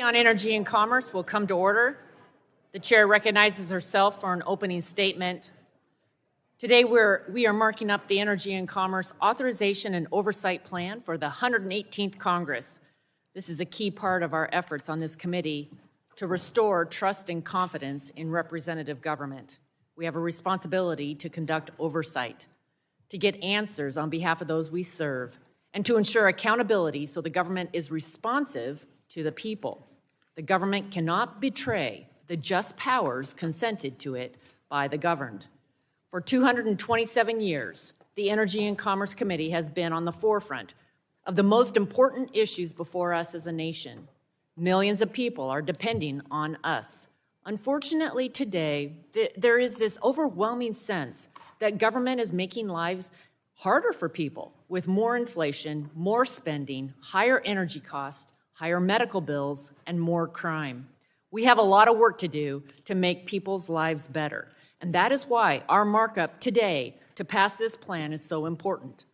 On Energy and Commerce will come to order. The chair recognizes herself for an opening statement. Today we are marking up the Energy and Commerce Authorization and Oversight Plan for the 118th Congress. This is a key part of our efforts on this committee to restore trust and confidence in representative government. We have a responsibility to conduct oversight, to get answers on behalf of those we serve, and to ensure accountability so the government is responsive to the people. The government cannot betray the just powers consented to it by the governed. For 227 years, the Energy and Commerce Committee has been on the forefront of the most important issues before us as a nation. Millions of people are depending on us. Unfortunately, today, there is this overwhelming sense that government is making lives harder for people with more inflation, more spending, higher energy costs, higher medical bills, and more crime. We have a lot of work to do to make people's lives better, and that is why our markup today to pass this plan is so important.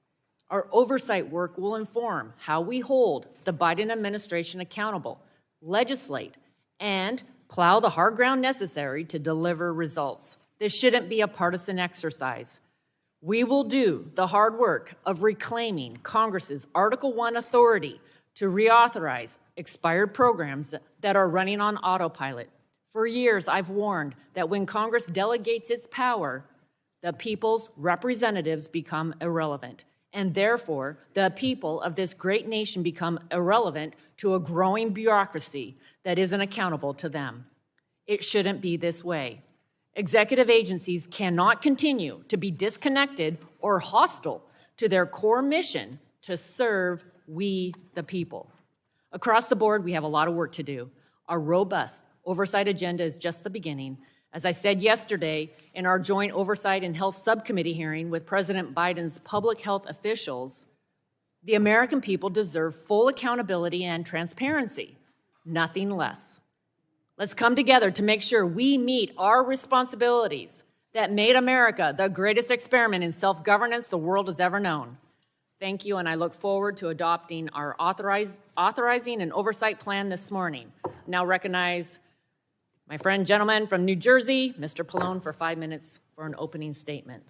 Our oversight work will inform how we hold the Biden administration accountable, legislate, and plow the hard ground necessary to deliver results. This shouldn't be a partisan exercise. We will do the hard work of reclaiming Congress's Article I authority to reauthorize expired programs that are running on autopilot. For years, I've warned that when Congress delegates its power, the people's representatives become irrelevant, and therefore, the people of this great nation become irrelevant to a growing bureaucracy that isn't accountable to them. It shouldn't be this way. Executive agencies cannot continue to be disconnected or hostile to their core mission to serve we, the people. Across the board, we have a lot of work to do. Our robust oversight agenda is just the beginning. As I said yesterday in our joint Oversight and Health Subcommittee hearing with President Biden's public health officials, the American people deserve full accountability and transparency, nothing less. Let's come together to make sure we meet our responsibilities that made America the greatest experiment in self-governance the world has ever known. Thank you, and I look forward to adopting our authorizing and oversight plan this morning. Now recognize my friend, gentleman from New Jersey, Mr. Pallone, for 5 minutes for an opening statement.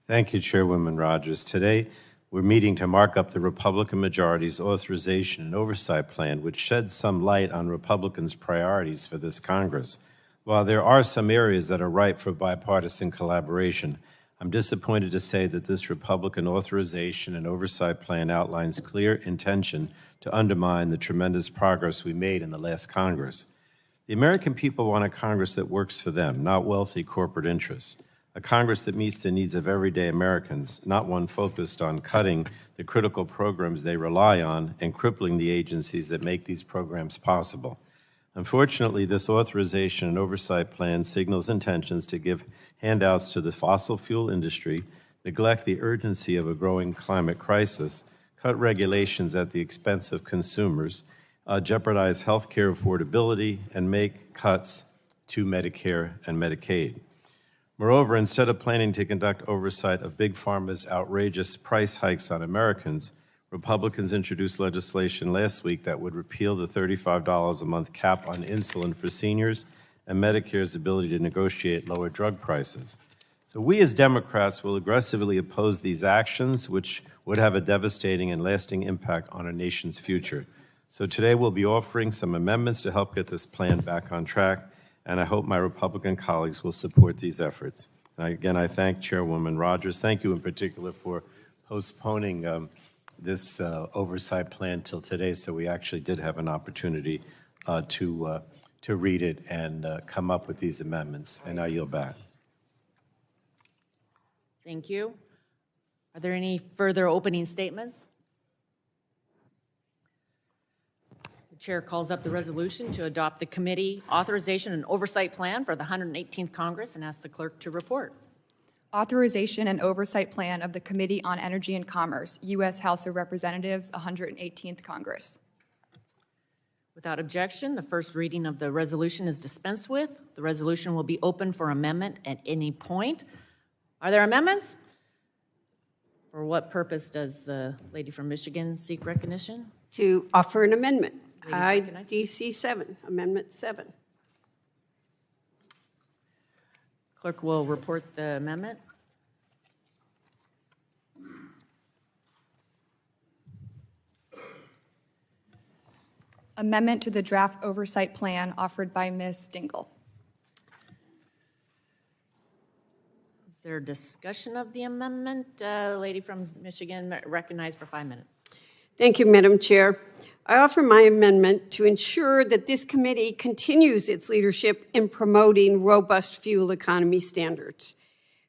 Thank you, Chairwoman Rogers. Today, we're meeting to mark up the Republican majority's authorization and oversight plan, which sheds some light on Republicans' priorities for this Congress. While there are some areas that are ripe for bipartisan collaboration, I'm disappointed to say that this Republican authorization and oversight plan outlines clear intention to undermine the tremendous progress we made in the last Congress. The American people want a Congress that works for them, not wealthy corporate interests. A Congress that meets the needs of everyday Americans, not one focused on cutting the critical programs they rely on and crippling the agencies that make these programs possible. Unfortunately, this authorization and oversight plan signals intentions to give handouts to the fossil fuel industry, neglect the urgency of a growing climate crisis, cut regulations at the expense of consumers, jeopardize health care affordability, and make cuts to Medicare and Medicaid. Moreover, instead of planning to conduct oversight of Big Pharma's outrageous price hikes on Americans, Republicans introduced legislation last week that would repeal the $35 a month cap on insulin for seniors and Medicare's ability to negotiate lower drug prices. So we as Democrats will aggressively oppose these actions, which would have a devastating and lasting impact on our nation's future. So today we'll be offering some amendments to help get this plan back on track, and I hope my Republican colleagues will support these efforts. And again, I thank Chairwoman Rogers. Thank you in particular for postponing this oversight plan till today, so we actually did have an opportunity to read it and come up with these amendments. And I yield back. Thank you. Are there any further opening statements? The chair calls up the resolution to adopt the committee authorization and oversight plan for the 118th Congress and asks the clerk to report. Authorization and Oversight Plan of the Committee on Energy and Commerce, U.S. House of Representatives, 118th Congress. Without objection, the first reading of the resolution is dispensed with. The resolution will be open for amendment at any point. Are there amendments? For what purpose does the lady from Michigan seek recognition? To offer an amendment. recognized. DC 7, Amendment 7. Clerk will report the amendment. Amendment to the draft oversight plan offered by Ms. Dingell. Is there discussion of the amendment? Lady from Michigan recognized for 5 minutes. Thank you, Madam Chair. I offer my amendment to ensure that this committee continues its leadership in promoting robust fuel economy standards.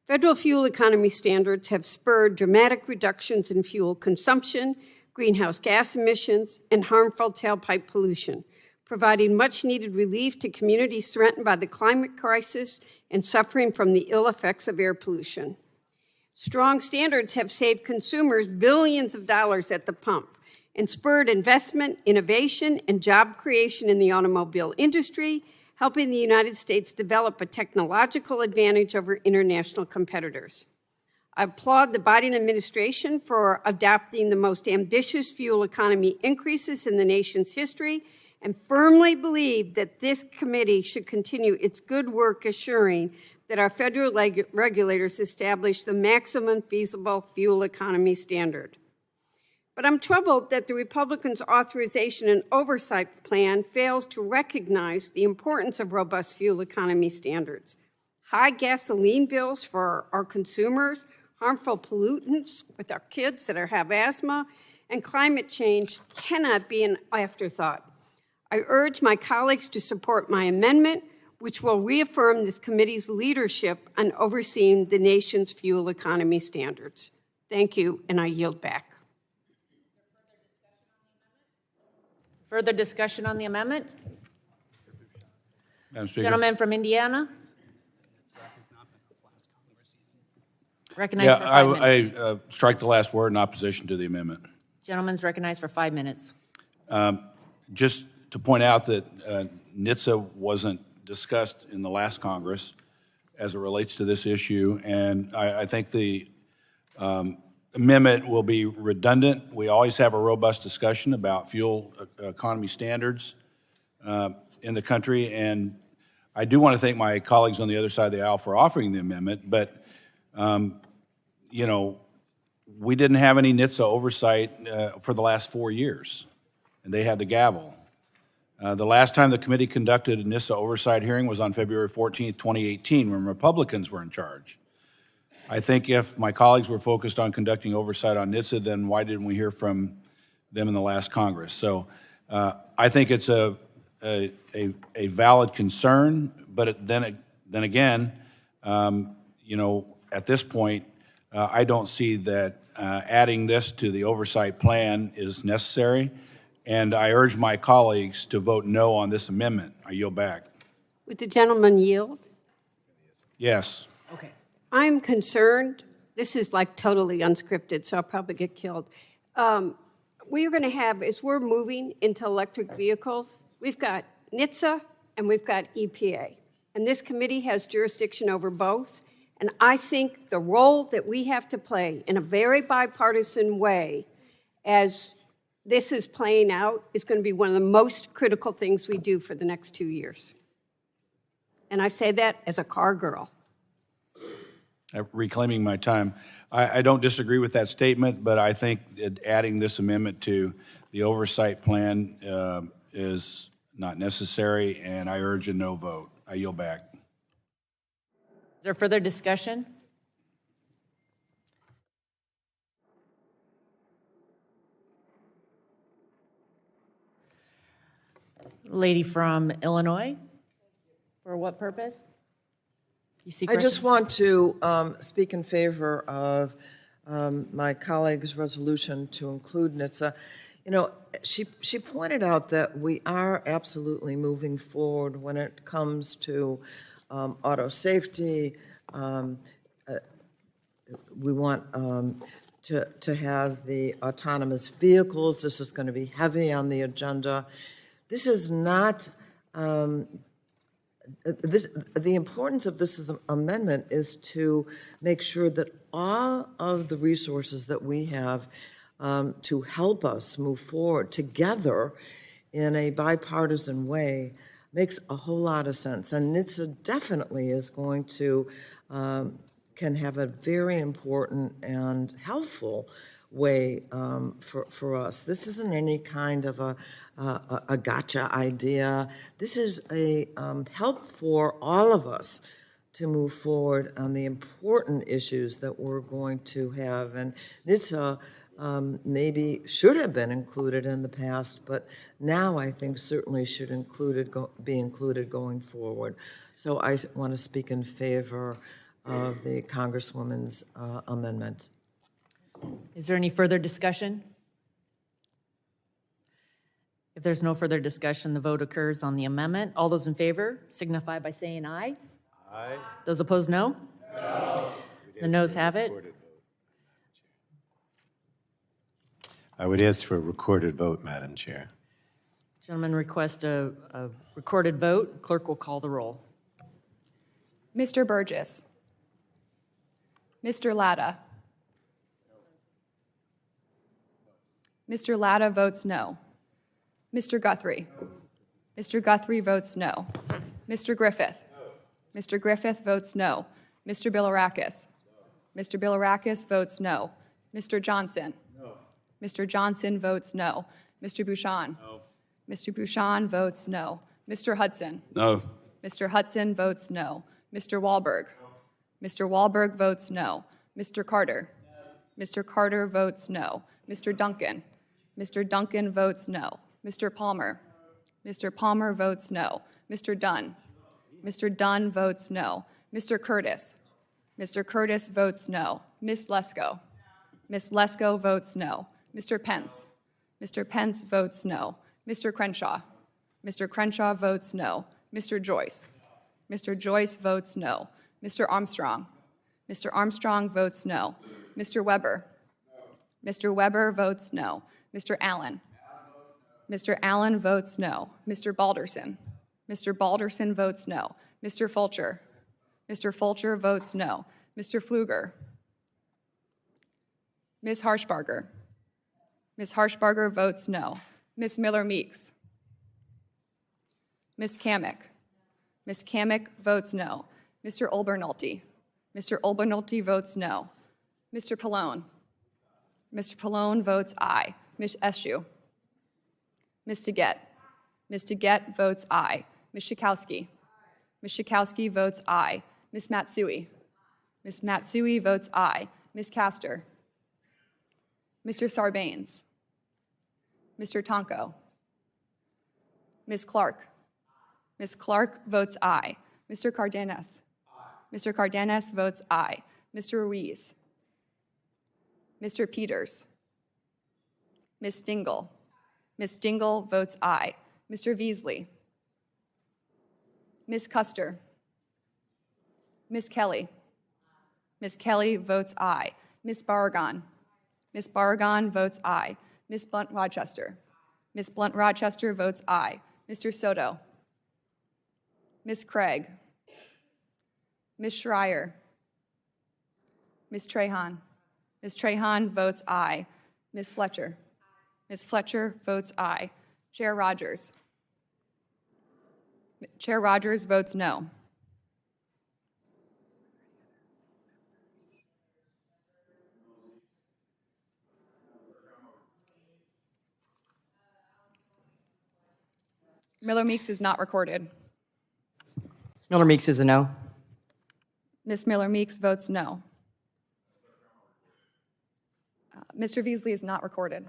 Federal fuel economy standards have spurred dramatic reductions in fuel consumption, greenhouse gas emissions, and harmful tailpipe pollution, providing much-needed relief to communities threatened by the climate crisis and suffering from the ill effects of air pollution. Strong standards have saved consumers billions of dollars at the pump and spurred investment, innovation, and job creation in the automobile industry, helping the United States develop a technological advantage over international competitors. I applaud the Biden administration for adopting the most ambitious fuel economy increases in the nation's history and firmly believe that this committee should continue its good work assuring that our federal regulators establish the maximum feasible fuel economy standard. But I'm troubled that the Republicans' authorization and oversight plan fails to recognize the importance of robust fuel economy standards. High gasoline bills for our consumers, harmful pollutants with our kids that have asthma, and climate change cannot be an afterthought. I urge my colleagues to support my amendment, which will reaffirm this committee's leadership on overseeing the nation's fuel economy standards. Thank you, and I yield back. Further discussion on the amendment? Madam Speaker. Gentleman from Indiana? Recognized for 5 minutes. I strike the last word in opposition to the amendment. Gentleman's recognized for 5 minutes. Just to point out that NHTSA wasn't discussed in the last Congress as it relates to this issue, and I think the amendment will be redundant. We always have a robust discussion about fuel economy standards in the country, and I do want to thank my colleagues on the other side of the aisle for offering the amendment, but you know, we didn't have any NHTSA oversight for the last 4 years, and they had the gavel. The last time the committee conducted a NHTSA oversight hearing was on February 14th, 2018, when Republicans were in charge. I think if my colleagues were focused on conducting oversight on NHTSA, then why didn't we hear from them in the last Congress? So I think it's a valid concern, but then again, you know, at this point, I don't see that adding this to the oversight plan is necessary, and I urge my colleagues to vote no on this amendment. I yield back. Would the gentleman yield? Yes. Okay. I'm concerned. This is like totally unscripted, so I'll probably get killed. We're going to have, as we're moving into electric vehicles, we've got NHTSA and we've got EPA. And this committee has jurisdiction over both. And I think the role that we have to play in a very bipartisan way as this is playing out is going to be one of the most critical things we do for the next 2 years. And I say that as a car girl. Reclaiming my time. I don't disagree with that statement, but I think that adding this amendment to the oversight plan is not necessary, and I urge a no vote. I yield back. Is there further discussion? Lady from Illinois, for what purpose? You seek I just want to speak in favor of my colleague's resolution to include NHTSA. You know, she pointed out that we are absolutely moving forward when it comes to auto safety. We want to have the autonomous vehicles. This is going to be heavy on the agenda. This is not, the importance of this amendment is to make sure that all of the resources that we have to help us move forward together in a bipartisan way makes a whole lot of sense. And NHTSA definitely is going to, can have a very important and helpful way for us. This isn't any kind of a gotcha idea. This is a help for all of us to move forward on the important issues that we're going to have. And NHTSA maybe should have been included in the past, but now I think certainly should be included going forward. So I want to speak in favor of the Congresswoman's amendment. Is there any further discussion? If there's no further discussion, the vote occurs on the amendment. All those in favor signify by saying aye. Aye. Those opposed, no? No. The noes have it. I would ask for a recorded vote, Madam Chair. Gentlemen request a recorded vote. Clerk will call the roll. Mr. Burgess. Mr. Latta. Mr. Latta votes no. Mr. Guthrie. Mr. Guthrie votes no. Mr. Griffith. Mr. Griffith votes no. Mr. Bilirakis. Mr. Bilirakis votes no. Mr. Johnson. Mr. Johnson votes no. Mr. Bouchon. Mr. Bouchon votes no. Mr. Hudson. No. Mr. Hudson votes no. Mr. Wahlberg. Mr. Wahlberg votes no. Mr. Carter. Mr. Carter votes no. Mr. Duncan. Mr. Duncan votes no. Mr. Palmer. Mr. Palmer votes no. Mr. Dunn. Mr. Dunn votes no. Mr. Curtis. Mr. Curtis votes no. Ms. Lesko. Ms. Lesko votes no. Mr. Pence. Mr. Pence votes no. Mr. Crenshaw. Mr. Crenshaw votes no. Mr. Joyce. Mr. Joyce votes no. Mr. Armstrong. Mr. Armstrong votes no. Mr. Weber. Mr. Weber votes no. Mr. Allen. Mr. Allen votes no. Mr. Balderson. Mr. Balderson votes no. Mr. Fulcher. Mr. Fulcher votes no. Mr. Pfluger. Ms. Harshbarger. Ms. Harshbarger votes no. Ms. Miller-Meeks. Ms. Kamick. Ms. Kamick votes no. Mr. Olbernolte. Mr. Olbernolte votes no. Mr. Pallone. Mr. Pallone votes aye. Ms. Eschew. Ms. DeGette. Ms. DeGette votes aye. Ms. Schakowsky. Ms. Schakowsky votes aye. Ms. Matsui. Ms. Matsui votes aye. Ms. Castor. Mr. Sarbanes. Mr. Tonko. Ms. Clark. Ms. Clark votes aye. Mr. Cardenas. Mr. Cardenas votes aye. Mr. Ruiz. Mr. Peters. Ms. Dingell. Ms. Dingell votes aye. Mr. Veasley. Ms. Custer. Ms. Kelly. Ms. Kelly votes aye. Ms. Barragan. Ms. Barragan votes aye. Ms. Blunt-Rochester. Ms. Blunt-Rochester votes aye. Mr. Soto. Ms. Craig. Ms. Schreier. Ms. Trahan. Ms. Trahan votes aye. Ms. Fletcher. Ms. Fletcher votes aye. Chair Rogers. Chair Rogers votes no. Miller-Meeks is not recorded. Miller-Meeks is a no. Ms. Miller-Meeks votes no. Mr. Veasley is not recorded.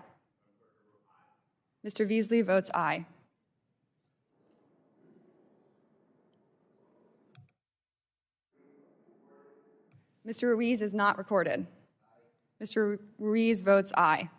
Mr. Veasley votes aye. Mr. Ruiz is not recorded. Mr. Ruiz votes aye.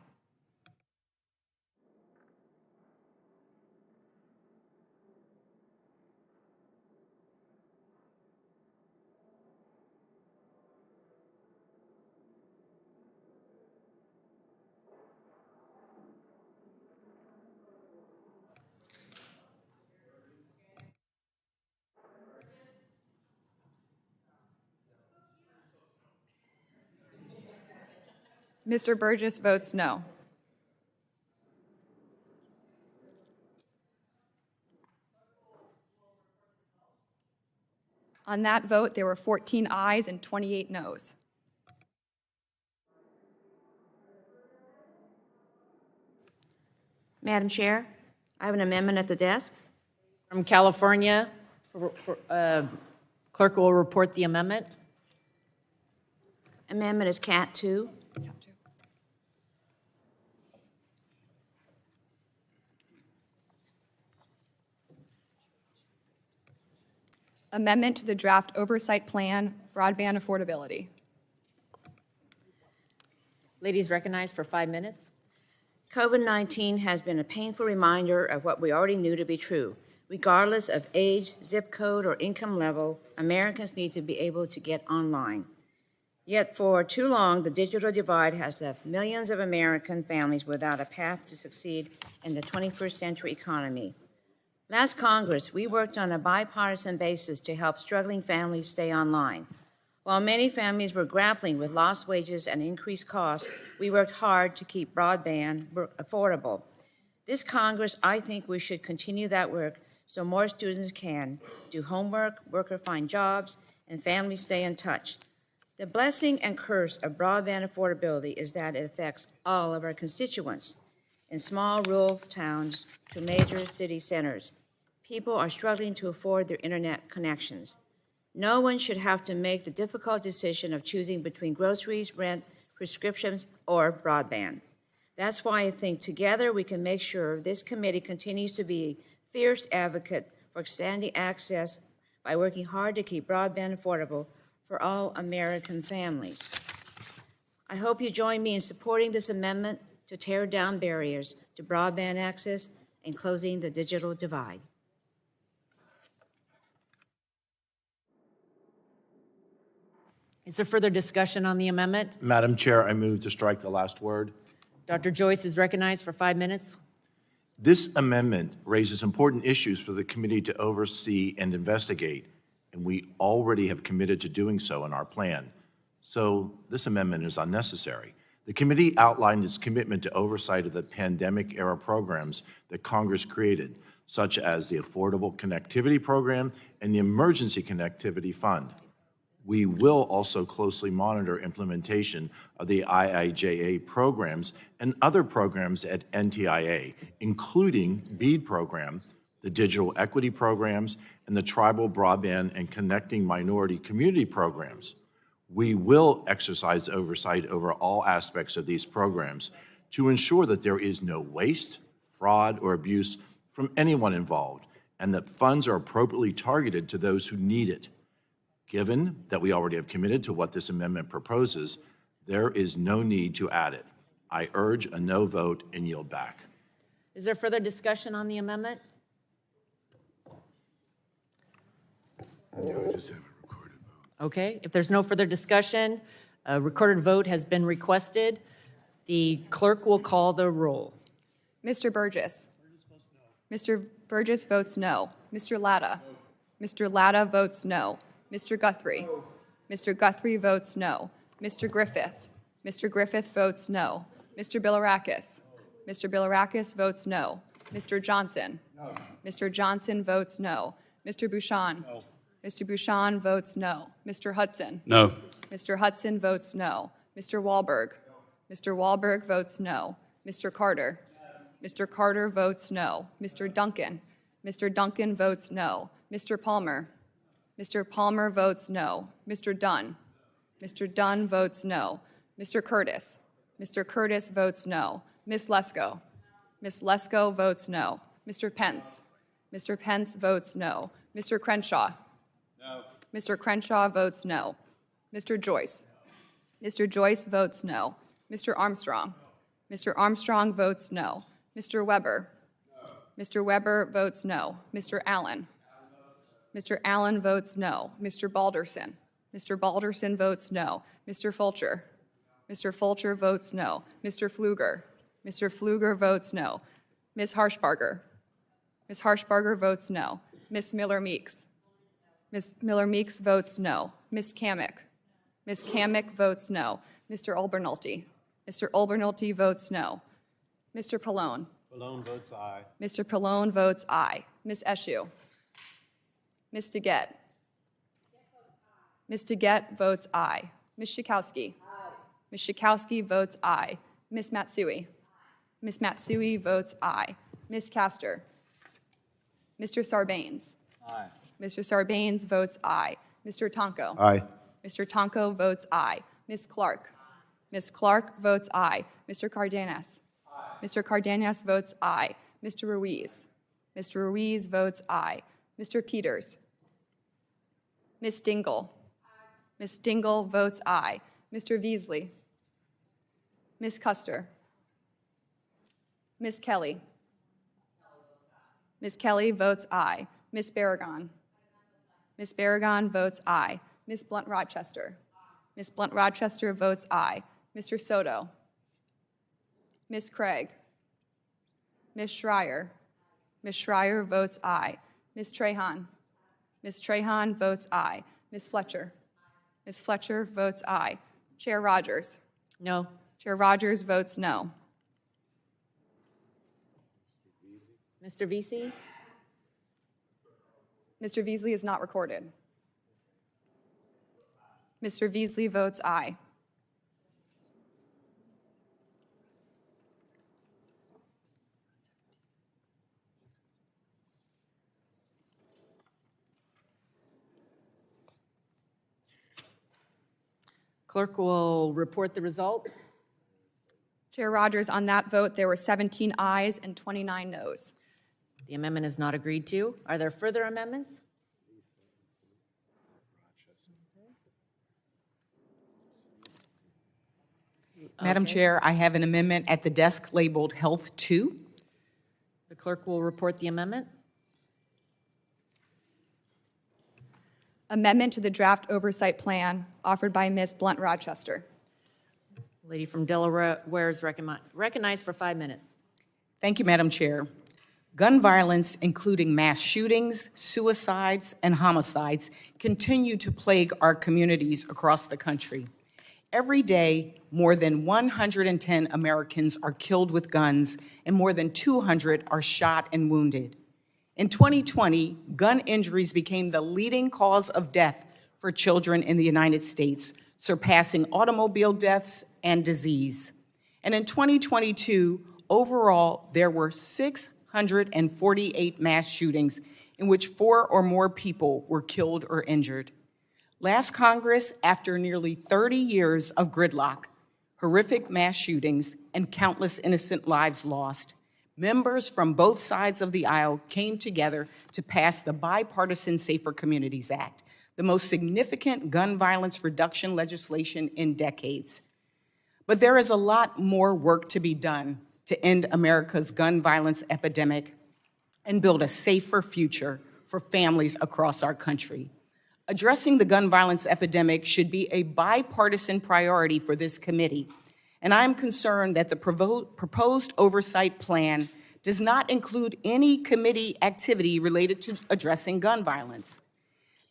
Mr. Burgess votes no. On that vote, there were 14 ayes and 28 noes. Madam Chair, I have an amendment at the desk. From California, clerk will report the amendment. Amendment is Cat 2. Amendment to the draft Oversight Plan, Broadband Affordability. Ladies recognized for 5 minutes. COVID-19 has been a painful reminder of what we already knew to be true. Regardless of age, zip code, or income level, Americans need to be able to get online. Yet for too long, the digital divide has left millions of American families without a path to succeed in the 21st century economy. Last Congress, we worked on a bipartisan basis to help struggling families stay online. While many families were grappling with lost wages and increased costs, we worked hard to keep broadband affordable. This Congress, I think we should continue that work so more students can do homework, work or find jobs, and families stay in touch. The blessing and curse of broadband affordability is that it affects all of our constituents. In small rural towns to major city centers, people are struggling to afford their internet connections. No one should have to make the difficult decision of choosing between groceries, rent, prescriptions, or broadband. That's why I think together we can make sure this committee continues to be a fierce advocate for expanding access by working hard to keep broadband affordable for all American families. I hope you join me in supporting this amendment to tear down barriers to broadband access and closing the digital divide. Is there further discussion on the amendment? Madam Chair, I move to strike the last word. Dr. Joyce is recognized for 5 minutes. This amendment raises important issues for the committee to oversee and investigate, and we already have committed to doing so in our plan. So this amendment is unnecessary. The committee outlined its commitment to oversight of the pandemic-era programs that Congress created, such as the Affordable Connectivity Program and the Emergency Connectivity Fund. We will also closely monitor implementation of the IIJA programs and other programs at NTIA, including BEAD program, the Digital Equity programs, and the Tribal Broadband and Connecting Minority Community programs. We will exercise oversight over all aspects of these programs to ensure that there is no waste, fraud, or abuse from anyone involved, and that funds are appropriately targeted to those who need it. Given that we already have committed to what this amendment proposes, there is no need to add it. I urge a no vote and yield back. Is there further discussion on the amendment? Okay, if there's no further discussion, a recorded vote has been requested. The clerk will call the roll. Mr. Burgess. Mr. Burgess votes no. Mr. Latta. Mr. Latta votes no. Mr. Guthrie. Mr. Guthrie votes no. Mr. Griffith. Mr. Griffith votes no. Mr. Bilirakis. Mr. Bilirakis votes no. Mr. Johnson. No. Mr. Johnson votes no. Mr. Bouchon. No. Mr. Bouchon votes no. Mr. Hudson. No. Mr. Hudson votes no. Mr. Wahlberg. Mr. Wahlberg votes no. Mr. Carter. Mr. Carter votes no. Mr. Duncan. Mr. Duncan votes no. Mr. Palmer. Mr. Palmer votes no. Mr. Dunn. Mr. Dunn votes no. Mr. Curtis. Mr. Curtis votes no. Ms. Lesko. Ms. Lesko votes no. Mr. Pence. Mr. Pence votes no. Mr. Crenshaw. No. Mr. Crenshaw votes no. Mr. Joyce. Mr. Joyce votes no. Mr. Armstrong. Mr. Armstrong votes no. Mr. Weber. No. Mr. Weber votes no. Mr. Allen. Mr. Allen votes no. Mr. Balderson. Mr. Balderson votes no. Mr. Fulcher. Mr. Fulcher votes no. Mr. Pfluger. Mr. Pfluger votes no. Ms. Harshbarger. Ms. Harshbarger votes no. Ms. Miller-Meeks. Ms. Miller-Meeks votes no. Ms. Kamick. Ms. Kamick votes no. Mr. Olbernolte. Mr. Olbernolte votes no. Mr. Pallone. Pallone votes aye. Mr. Pallone votes aye. Ms. Eshoo. Ms. DeGette. Ms. DeGette votes aye. Ms. Schakowsky. Ms. Schakowsky votes aye. Ms. Matsui. Ms. Matsui votes aye. Ms. Castor. Mr. Sarbanes. Aye. Mr. Sarbanes votes aye. Mr. Tonko. Aye. Mr. Tonko votes aye. Ms. Clark. Ms. Clark votes aye. Mr. Cardenas. Mr. Cardenas votes aye. Mr. Ruiz. Mr. Ruiz votes aye. Mr. Peters. Ms. Dingell. Ms. Dingell votes aye. Mr. Veasley. Ms. Custer. Ms. Kelly. Ms. Kelly votes aye. Ms. Barragon. Ms. Barragon votes aye. Ms. Blunt-Rochester. Ms. Blunt-Rochester votes aye. Mr. Soto. Ms. Craig. Ms. Schreier. Ms. Schreier votes aye. Ms. Trahan. Ms. Trahan votes aye. Ms. Fletcher. Ms. Fletcher votes aye. Chair Rogers. No. Chair Rogers votes no. Mr. Vesey? Mr. Veasley is not recorded. Mr. Veasley votes aye. Clerk will report the result. Chair Rogers, on that vote, there were 17 ayes and 29 noes. The amendment is not agreed to. Are there further amendments? Madam Chair, I have an amendment at the desk labeled Health 2. The clerk will report the amendment. Amendment to the draft oversight plan offered by Ms. Blunt-Rochester. Lady from Delaware is recognized for 5 minutes. Thank you, Madam Chair. Gun violence, including mass shootings, suicides, and homicides, continue to plague our communities across the country. Every day, more than 110 Americans are killed with guns, and more than 200 are shot and wounded. In 2020, gun injuries became the leading cause of death for children in the United States, surpassing automobile deaths and disease. And in 2022, overall, there were 648 mass shootings in which 4 or more people were killed or injured. Last Congress, after nearly 30 years of gridlock, horrific mass shootings, and countless innocent lives lost, members from both sides of the aisle came together to pass the bipartisan Safer Communities Act, the most significant gun violence reduction legislation in decades. But there is a lot more work to be done to end America's gun violence epidemic and build a safer future for families across our country. Addressing the gun violence epidemic should be a bipartisan priority for this committee, and I'm concerned that the proposed oversight plan does not include any committee activity related to addressing gun violence.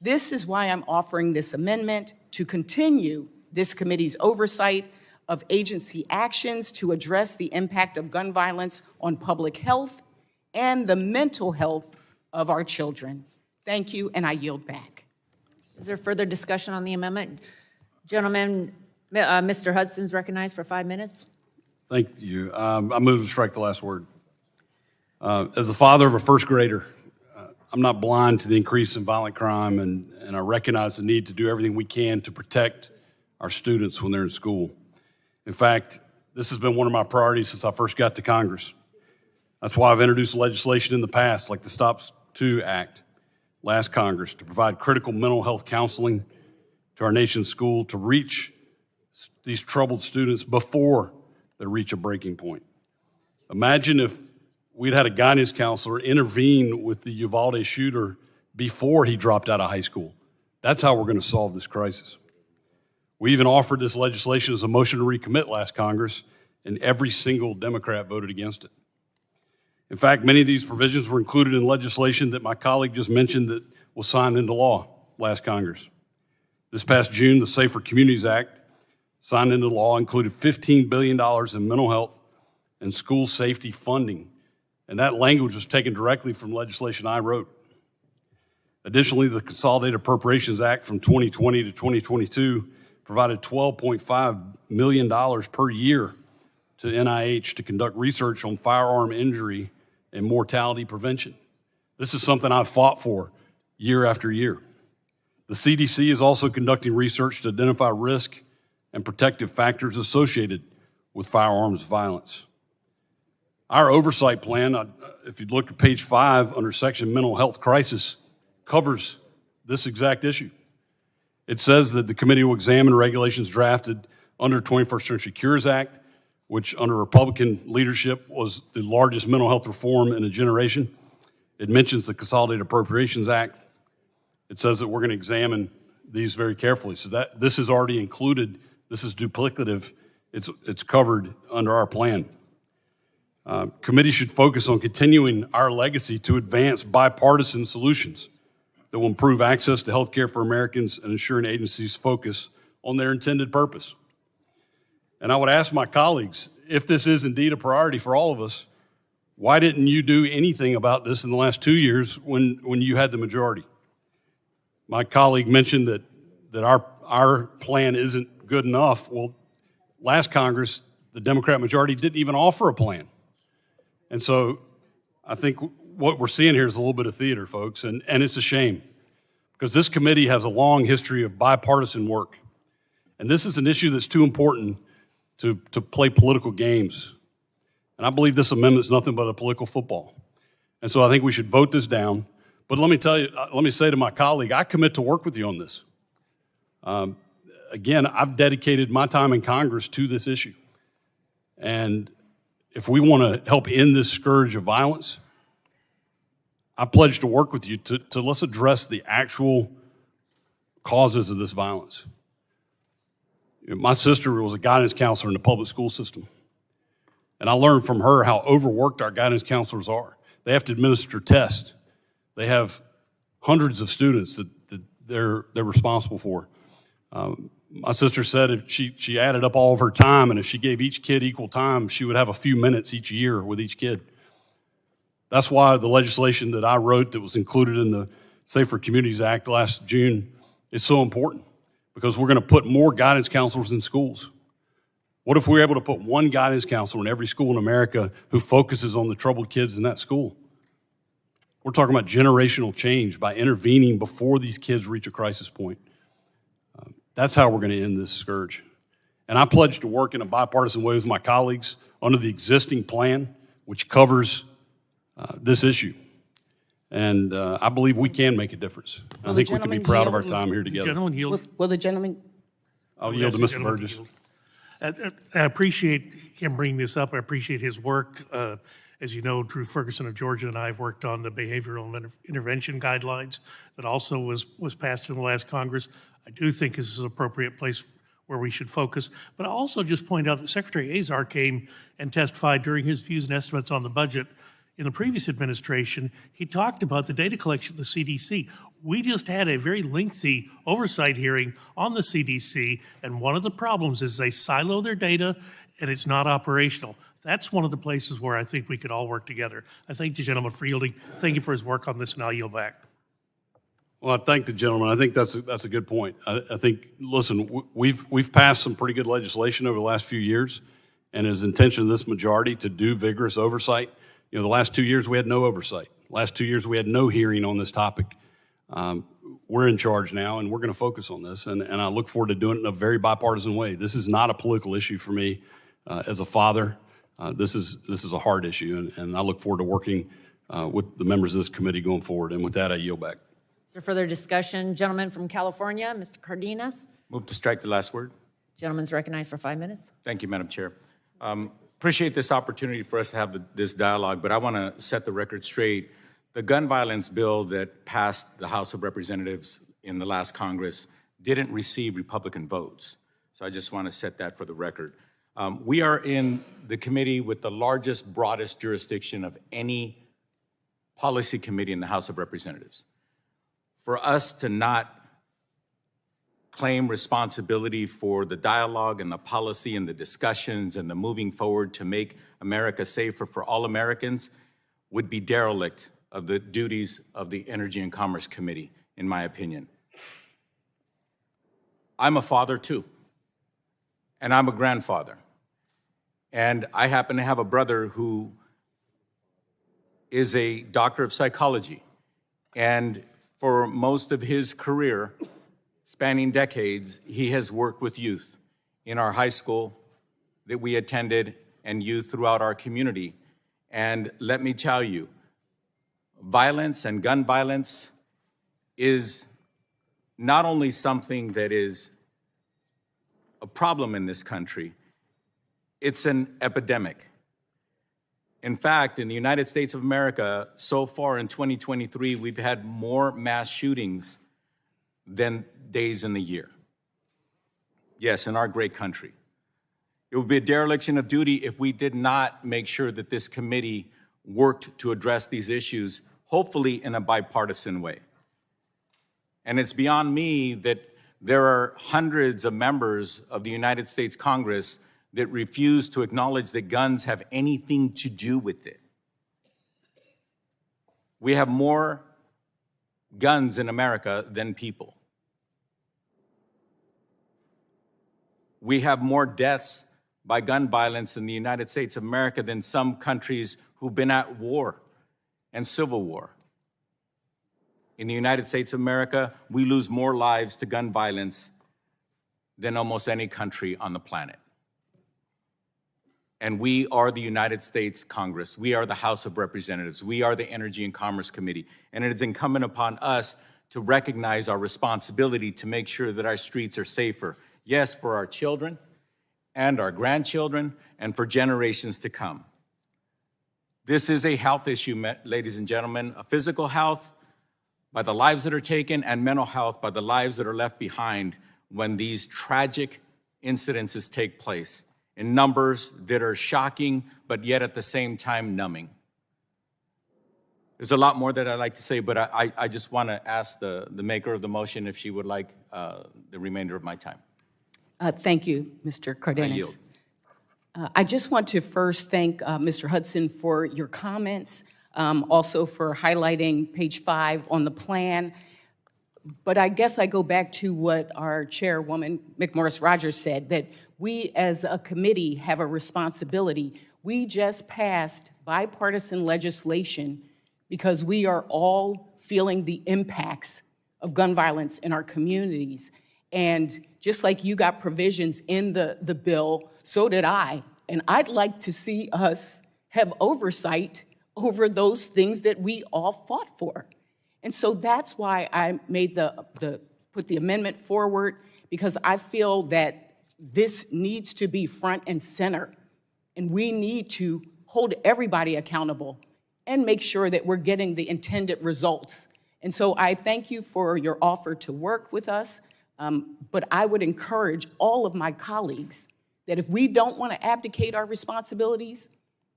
This is why I'm offering this amendment to continue this committee's oversight of agency actions to address the impact of gun violence on public health and the mental health of our children. Thank you, and I yield back. Is there further discussion on the amendment? Gentlemen, Mr. Hudson's recognized for 5 minutes. Thank you. I move to strike the last word. As the father of a first grader, I'm not blind to the increase in violent crime, and I recognize the need to do everything we can to protect our students when they're in school. In fact, this has been one of my priorities since I first got to Congress. That's why I've introduced legislation in the past, like the STOP 2 Act, last Congress, to provide critical mental health counseling to our nation's school to reach these troubled students before they reach a breaking point. Imagine if we'd had a guidance counselor intervene with the Uvalde shooter before he dropped out of high school. That's how we're going to solve this crisis. We even offered this legislation as a motion to recommit last Congress, and every single Democrat voted against it. In fact, many of these provisions were included in legislation that my colleague just mentioned that was signed into law last Congress. This past June, the Safer Communities Act, signed into law, included $15 billion in mental health and school safety funding, and that language was taken directly from legislation I wrote. Additionally, the Consolidated Appropriations Act from 2020 to 2022 provided $12.5 million per year to NIH to conduct research on firearm injury and mortality prevention. This is something I've fought for year after year. The CDC is also conducting research to identify risk and protective factors associated with firearms violence. Our oversight plan, if you look at page 5 under section mental health crisis, covers this exact issue. It says that the committee will examine regulations drafted under 21st Century Cures Act, which under Republican leadership was the largest mental health reform in a generation. It mentions the Consolidated Appropriations Act. It says that we're going to examine these very carefully. So that this is already included. This is duplicative. It's covered under our plan. Committee should focus on continuing our legacy to advance bipartisan solutions that will improve access to health care for Americans and ensuring agencies focus on their intended purpose. And I would ask my colleagues, if this is indeed a priority for all of us, why didn't you do anything about this in the last 2 years when you had the majority? My colleague mentioned that our plan isn't good enough. Well, last Congress, the Democrat majority didn't even offer a plan. And so I think what we're seeing here is a little bit of theater, folks, and it's a shame because this committee has a long history of bipartisan work. And this is an issue that's too important to play political games. And I believe this amendment is nothing but a political football. And so I think we should vote this down. But let me say to my colleague, I commit to work with you on this. Again, I've dedicated my time in Congress to this issue. And if we want to help end this scourge of violence, I pledge to work with you to let's address the actual causes of this violence. My sister was a guidance counselor in the public school system. And I learned from her how overworked our guidance counselors are. They have to administer tests. They have hundreds of students that they're responsible for. My sister said if she added up all of her time, and if she gave each kid equal time, she would have a few minutes each year with each kid. That's why the legislation that I wrote that was included in the Safer Communities Act last June is so important, because we're going to put more guidance counselors in schools. What if we were able to put one guidance counselor in every school in America who focuses on the troubled kids in that school? We're talking about generational change by intervening before these kids reach a crisis point. That's how we're going to end this scourge. And I pledge to work in a bipartisan way with my colleagues under the existing plan, which covers this issue. And I believe we can make a difference. I think we can be proud of our time here together. Gentleman yield. Will the gentleman? I'll yield to Mr. Burgess. I appreciate him bringing this up. I appreciate his work. As you know, Drew Ferguson of Georgia and I have worked on the behavioral intervention guidelines that also was passed in the last Congress. I do think this is an appropriate place where we should focus. But I'll also just point out that Secretary Azar came and testified during his views and estimates on the budget in the previous administration. He talked about the data collection of the CDC. We just had a very lengthy oversight hearing on the CDC, and one of the problems is they silo their data and it's not operational. That's one of the places where I think we could all work together. I thank the gentleman for yielding. Thank you for his work on this, and I'll yield back. Well, I thank the gentleman. I think that's a good point. I think, listen, we've passed some pretty good legislation over the last few years, and it is the intention of this majority to do vigorous oversight. You know, the last 2 years we had no oversight. Last 2 years we had no hearing on this topic. We're in charge now, and we're going to focus on this, and I look forward to doing it in a very bipartisan way. This is not a political issue for me as a father. This is a hard issue, and I look forward to working with the members of this committee going forward. And with that, I yield back. Is there further discussion? Gentleman from California, Mr. Cardenas. Move to strike the last word. Gentleman's recognized for 5 minutes. Thank you, Madam Chair. Appreciate this opportunity for us to have this dialogue, but I want to set the record straight. The gun violence bill that passed the House of Representatives in the last Congress didn't receive Republican votes. So I just want to set that for the record. We are in the committee with the largest, broadest jurisdiction of any policy committee in the House of Representatives. For us to not claim responsibility for the dialogue and the policy and the discussions and the moving forward to make America safer for all Americans would be derelict of the duties of the Energy and Commerce Committee. in my opinion. I'm a father too, and I'm a grandfather. And I happen to have a brother who is a doctor of psychology. And for most of his career, spanning decades, he has worked with youth in our high school that we attended and youth throughout our community. And let me tell you, violence and gun violence is not only something that is a problem in this country, it's an epidemic. In fact, in the United States of America, so far in 2023, we've had more mass shootings than days in the year. Yes, in our great country. It would be a dereliction of duty if we did not make sure that this committee worked to address these issues, hopefully in a bipartisan way. And it's beyond me that there are hundreds of members of the United States Congress that refuse to acknowledge that guns have anything to do with it. We have more guns in America than people. We have more deaths by gun violence in the United States of America than some countries who've been at war and civil war. In the United States of America, we lose more lives to gun violence than almost any country on the planet. And we are the United States Congress. We are the House of Representatives. We are the Energy and Commerce Committee. And it is incumbent upon us to recognize our responsibility to make sure that our streets are safer. Yes, for our children and our grandchildren and for generations to come. This is a health issue, ladies and gentlemen, a physical health by the lives that are taken and mental health by the lives that are left behind when these tragic incidences take place in numbers that are shocking, but yet at the same time numbing. There's a lot more that I'd like to say, but I just want to ask the maker of the motion if she would like the remainder of my time. Thank you, Mr. Cardenas. I yield. I just want to first thank Mr. Hudson for your comments, also for highlighting page 5 on the plan. But I guess I go back to what our chairwoman, McMorris Rogers, said, that we as a committee have a responsibility. We just passed bipartisan legislation because we are all feeling the impacts of gun violence in our communities. And just like you got provisions in the bill, so did I. And I'd like to see us have oversight over those things that we all fought for. And so that's why I made put the amendment forward, because I feel that this needs to be front and center. And we need to hold everybody accountable and make sure that we're getting the intended results. And so I thank you for your offer to work with us. But I would encourage all of my colleagues that if we don't want to abdicate our responsibilities,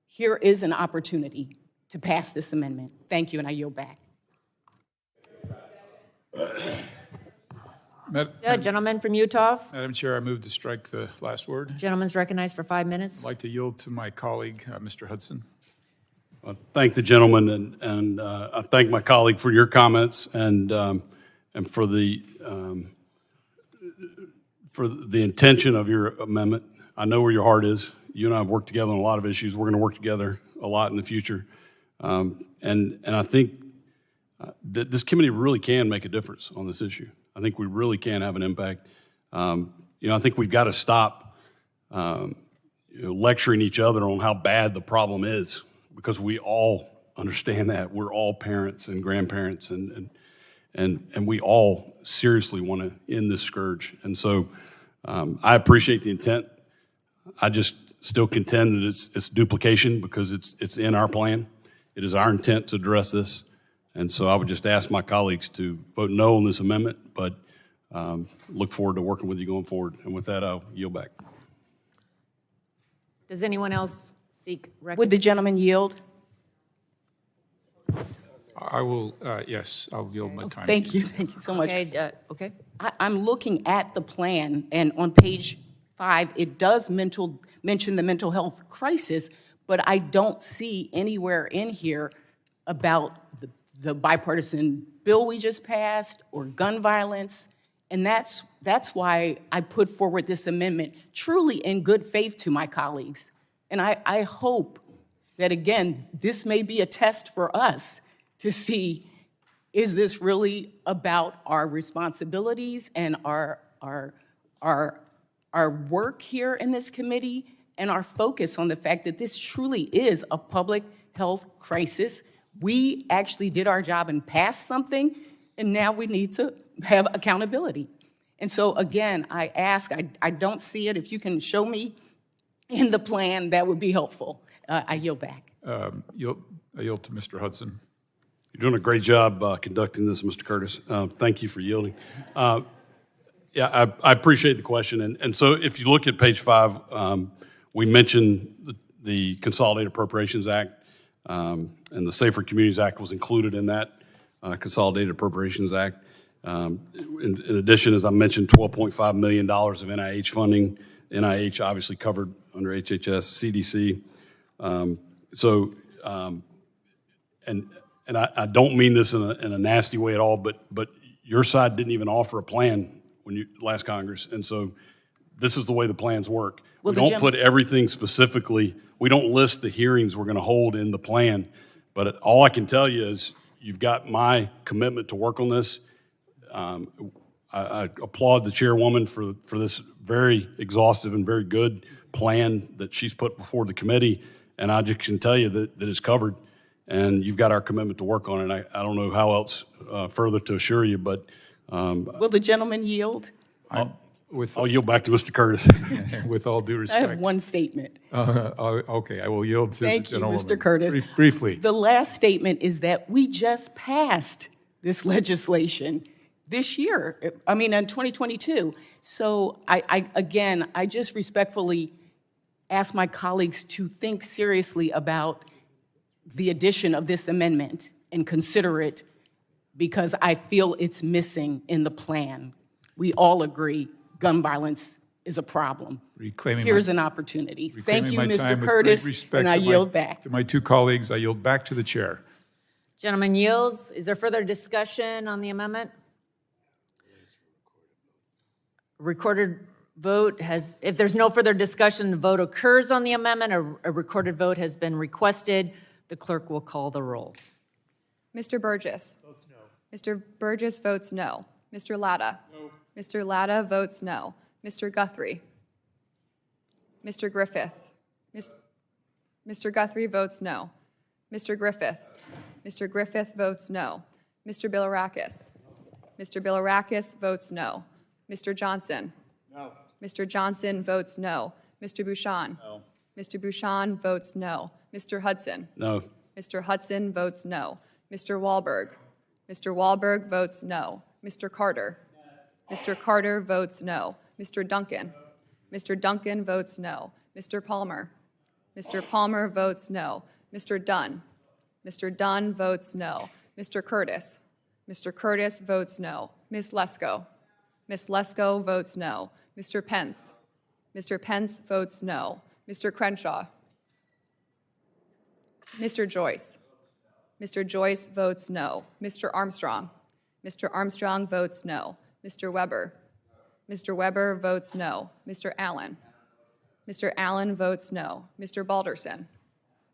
here is an opportunity to pass this amendment. Thank you, and I yield back. Gentleman from Utah. Madam Chair, I move to strike the last word. Gentleman's recognized for 5 minutes. I'd like to yield to my colleague, Mr. Hudson. Thank the gentleman, and I thank my colleague for your comments and for the intention of your amendment. I know where your heart is. You and I have worked together on a lot of issues. We're going to work together a lot in the future. And I think that this committee really can make a difference on this issue. I think we really can have an impact. I think we've got to stop lecturing each other on how bad the problem is, because we all understand that. We're all parents and grandparents, and we all seriously want to end this scourge. And so I appreciate the intent. I just still contend that it's duplication because it's in our plan. It is our intent to address this. And so I would just ask my colleagues to vote no on this amendment, but look forward to working with you going forward. And with that, I'll yield back. Does anyone else seek recognition? Would the gentleman yield? I will, yes, I'll yield my time. Thank you so much. Okay. I'm looking at the plan, and on page 5, it does mention the mental health crisis, but I don't see anywhere in here about the bipartisan bill we just passed or gun violence. And that's why I put forward this amendment, truly in good faith to my colleagues. And I hope that, again, this may be a test for us to see, is this really about our responsibilities and our work here in this committee and our focus on the fact that this truly is a public health crisis. We actually did our job and passed something, and now we need to have accountability. And so, again, I ask, I don't see it. If you can show me in the plan, that would be helpful. I yield back. I yield to Mr. Hudson. You're doing a great job conducting this, Mr. Curtis. Thank you for yielding. Yeah, I appreciate the question. And so if you look at page 5, we mentioned the Consolidated Appropriations Act, and the Safer Communities Act was included in that Consolidated Appropriations Act. In addition, as I mentioned, $12.5 million of NIH funding. NIH obviously covered under HHS, CDC. And I don't mean this in a nasty way at all, but your side didn't even offer a plan when you last Congress, and so this is the way the plans work. Well, we don't put everything specifically. We don't list the hearings we're going to hold in the plan, but all I can tell you is you've got my commitment to work on this. I applaud the chairwoman for this very exhaustive and very good plan that she's put before the committee, and I just can tell you that it's covered, and you've got our commitment to work on it. I don't know how else further to assure you, but will the gentleman yield? I'll yield back to Mr. Curtis. With all due I respect. have one statement. Okay, I will yield to the Thank you, gentlewoman. Mr. Curtis. Briefly. The last statement is that we just passed this legislation this year, in 2022. So I just respectfully ask my colleagues to think seriously about the addition of this amendment and consider it, because I feel it's missing in the plan. We all agree gun violence is a problem. Here's an opportunity. Thank you, Mr. Curtis, and I yield back. To my two colleagues, I yield back to the chair. Gentleman yields. Is there further discussion on the amendment? Recorded vote has, if there's no further discussion, the vote occurs on the amendment. A recorded vote has been requested. The clerk will call the roll. Mr. Burgess. Votes no. Mr. Burgess votes no. Mr. Latta. No. Mr. Latta votes no. Mr. Guthrie. Mr. Griffith. Mr. Guthrie votes no. Mr. Griffith. Mr. Griffith votes no. Mr. Bilirakis. Mr. Bilirakis votes no. Mr. Johnson. No. Mr. Johnson votes no. Mr. Bouchon. No. Mr. Bouchon votes no. Mr. Hudson. No. Mr. Hudson votes no. Mr. Wahlberg. Mr. Wahlberg votes no. Mr. Carter. Mr. Carter votes no. Mr. Duncan. Mr. Duncan votes no. Mr. Palmer. Mr. Palmer votes no. Mr. Dunn. Mr. Dunn votes no. Mr. Curtis. Mr. Curtis votes no. Ms. Lesko. Ms. Lesko votes no. Mr. Pence. Mr. Pence votes no. Mr. Crenshaw. Mr. Joyce. Mr. Joyce votes no. Mr. Armstrong. Mr. Armstrong votes no. Mr. Weber. Mr. Weber votes no. Mr. Allen. Mr. Allen votes no. Mr. Balderson.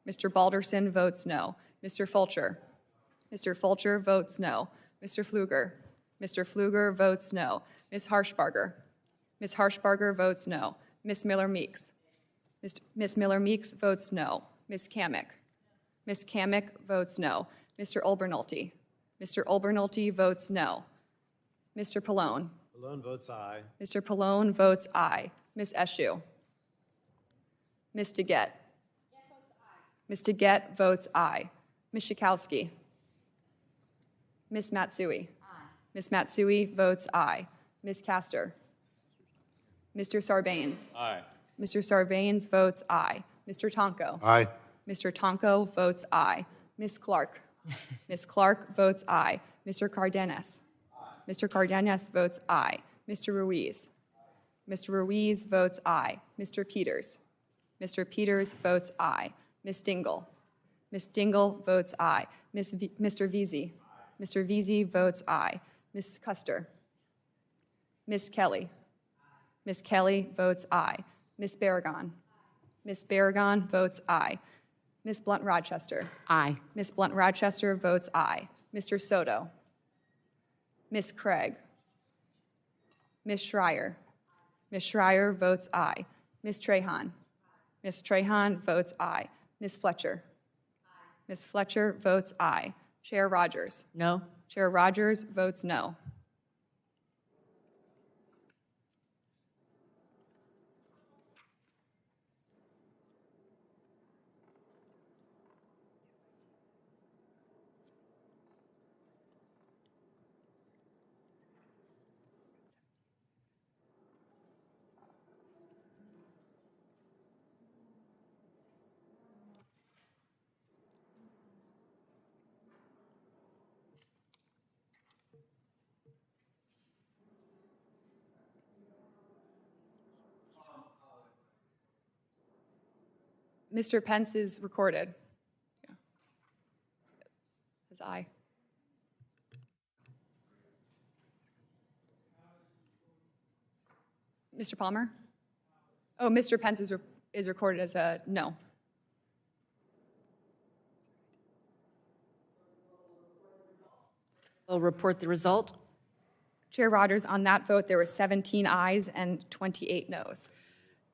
Mr. Balderson votes no. Mr. Fulcher. Mr. Fulcher votes no. Mr. Pfluger. Mr. Pfluger votes no. Ms. Harshbarger. Ms. Harshbarger votes no. Ms. Miller-Meeks. Ms. Miller-Meeks votes no. Ms. Kamick. Ms. Kamick votes no. Mr. Olbernolte. Mr. Olbernolte votes no. Mr. Pallone. Pallone votes aye. Mr. Pallone votes aye. Ms. Eshoo. Ms. DeGette. Ms. DeGette votes aye. Ms. Schakowsky. Ms. Matsui. Ms. Matsui votes aye. Ms. Castor. Mr. Sarbanes. Aye. Mr. Sarbanes votes aye. Mr. Tonko. Aye. Mr. Tonko votes aye. Ms. Clark. Ms. Clark votes aye. Mr. Cardenas. Mr. Cardenas votes aye. Mr. Ruiz. Mr. Ruiz votes aye. Mr. Peters. Mr. Peters votes aye. Ms. Dingell. Ms. Dingell votes aye. Mr. Veazey. Mr. Veazey votes aye. Ms. Custer. Ms. Kelly. Ms. Kelly votes aye. Ms. Barragon. Ms. Barragon votes aye. Ms. Blunt-Rochester. Aye. Ms. Blunt-Rochester votes aye. Mr. Soto. Ms. Craig. Ms. Schreier. Ms. Schreier votes aye. Ms. Trahan. Ms. Trahan votes aye. Ms. Fletcher. Ms. Fletcher votes aye. Chair Rogers. No? Chair Rogers votes no. Mr. Pence is recorded. Yeah. As aye. Mr. Palmer? Oh, Mr. Pence is recorded as a no. We'll report the result. Chair Rogers, on that vote, there were 17 ayes and 28 noes.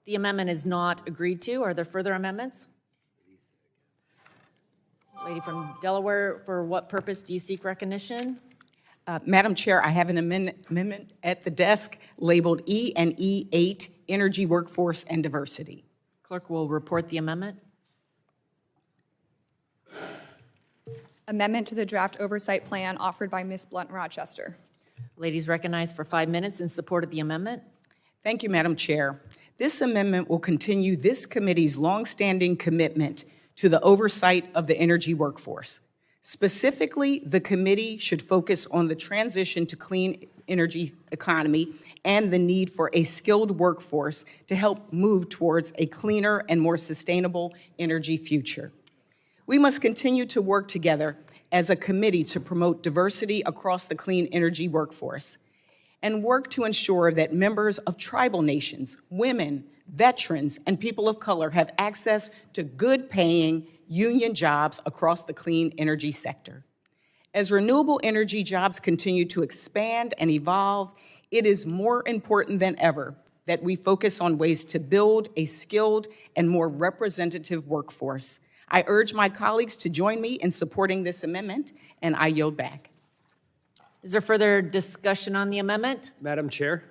The amendment is not agreed to. Are there further amendments? Lady from Delaware, for what purpose do you seek recognition? Madam Chair, I have an amendment at the desk labeled E and E8, Energy, Workforce, and Diversity. Clerk will report the amendment. Amendment to the draft oversight plan offered by Ms. Blunt-Rochester. Ladies recognized for 5 minutes in support of the amendment. Thank you, Madam Chair. This amendment will continue this committee's longstanding commitment to the oversight of the energy workforce. Specifically, the committee should focus on the transition to clean energy economy and the need for a skilled workforce to help move towards a cleaner and more sustainable energy future. We must continue to work together as a committee to promote diversity across the clean energy workforce and work to ensure that members of tribal nations, women, veterans, and people of color have access to good-paying union jobs across the clean energy sector. As renewable energy jobs continue to expand and evolve, it is more important than ever that we focus on ways to build a skilled and more representative workforce. I urge my colleagues to join me in supporting this amendment, and I yield back. Is there further discussion on the amendment? Madam Chair?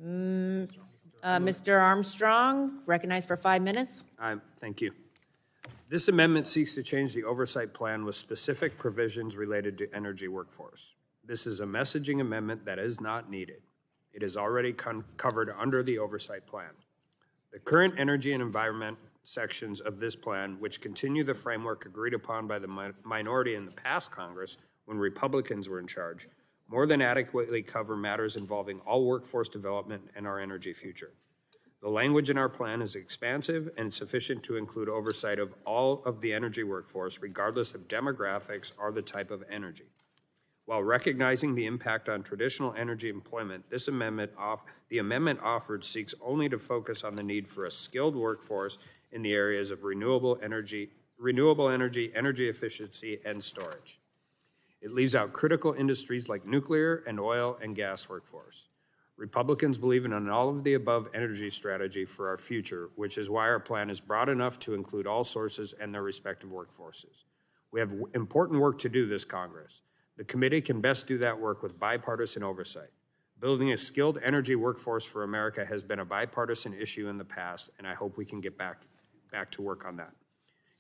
Mr. Armstrong, recognized for 5 minutes. Thank you. This amendment seeks to change the oversight plan with specific provisions related to energy workforce. This is a messaging amendment that is not needed. It is already covered under the oversight plan. The current energy and environment sections of this plan, which continue the framework agreed upon by the minority in the past Congress when Republicans were in charge, more than adequately cover matters involving all workforce development and our energy future. The language in our plan is expansive and sufficient to include oversight of all of the energy workforce, regardless of demographics or the type of energy. While recognizing the impact on traditional energy employment, the amendment offered seeks only to focus on the need for a skilled workforce in the areas of renewable energy, energy efficiency, and storage. It leaves out critical industries like nuclear and oil and gas workforce. Republicans believe in an all-of-the-above energy strategy for our future, which is why our plan is broad enough to include all sources and their respective workforces. We have important work to do this Congress. The committee can best do that work with bipartisan oversight. Building a skilled energy workforce for America has been a bipartisan issue in the past, and I hope we can get back to work on that.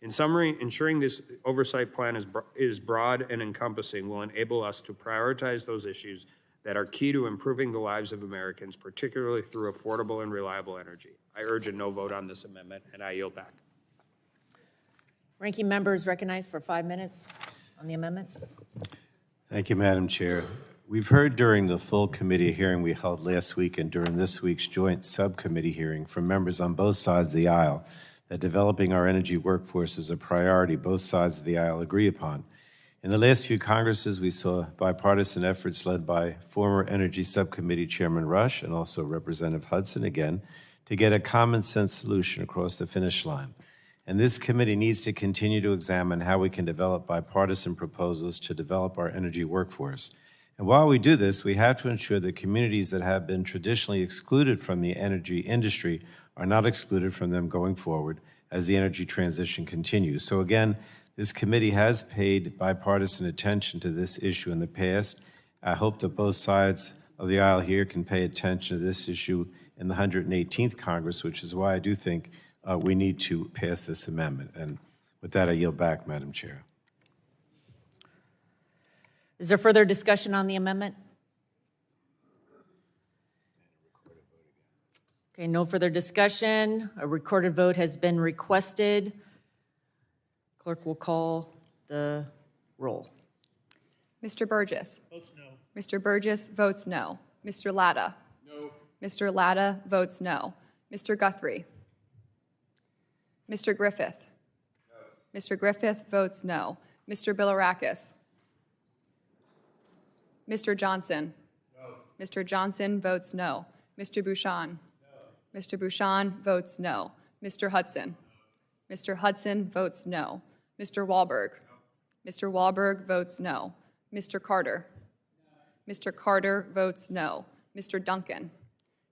In summary, ensuring this oversight plan is broad and encompassing will enable us to prioritize those issues that are key to improving the lives of Americans, particularly through affordable and reliable energy. I urge a no vote on this amendment, and I yield back. Ranking member is recognized for 5 minutes on the amendment. Thank you, Madam Chair. We've heard during the full committee hearing we held last week and during this week's joint subcommittee hearing from members on both sides of the aisle that developing our energy workforce is a priority both sides of the aisle agree upon. In the last few Congresses, we saw bipartisan efforts led by former Energy Subcommittee Chairman Rush and also Representative Hudson again to get a common sense solution across the finish line. And this committee needs to continue to examine how we can develop bipartisan proposals to develop our energy workforce. And while we do this, we have to ensure that communities that have been traditionally excluded from the energy industry are not excluded from them going forward as the energy transition continues. So again, this committee has paid bipartisan attention to this issue in the past. I hope that both sides of the aisle here can pay attention to this issue in the 118th Congress, which is why I do think we need to pass this amendment. And with that, I yield back, Madam Chair. Is there further discussion on the amendment? Okay, no further discussion. A recorded vote has been requested. Clerk will call the roll. Mr. Burgess. Votes no. Mr. Burgess votes no. Mr. Latta. No. Mr. Latta votes no. Mr. Guthrie. Mr. Griffith. No. Mr. Griffith votes no. Mr. Bilirakis. Mr. Johnson. No. Mr. Johnson votes no. Mr. Bouchon. No. Mr. Bouchon votes no. Mr. Hudson. No. Mr. Hudson votes no. Mr. Wahlberg. No. Mr. Wahlberg votes no. Mr. Carter. No. Mr. Carter votes no. Mr. Duncan.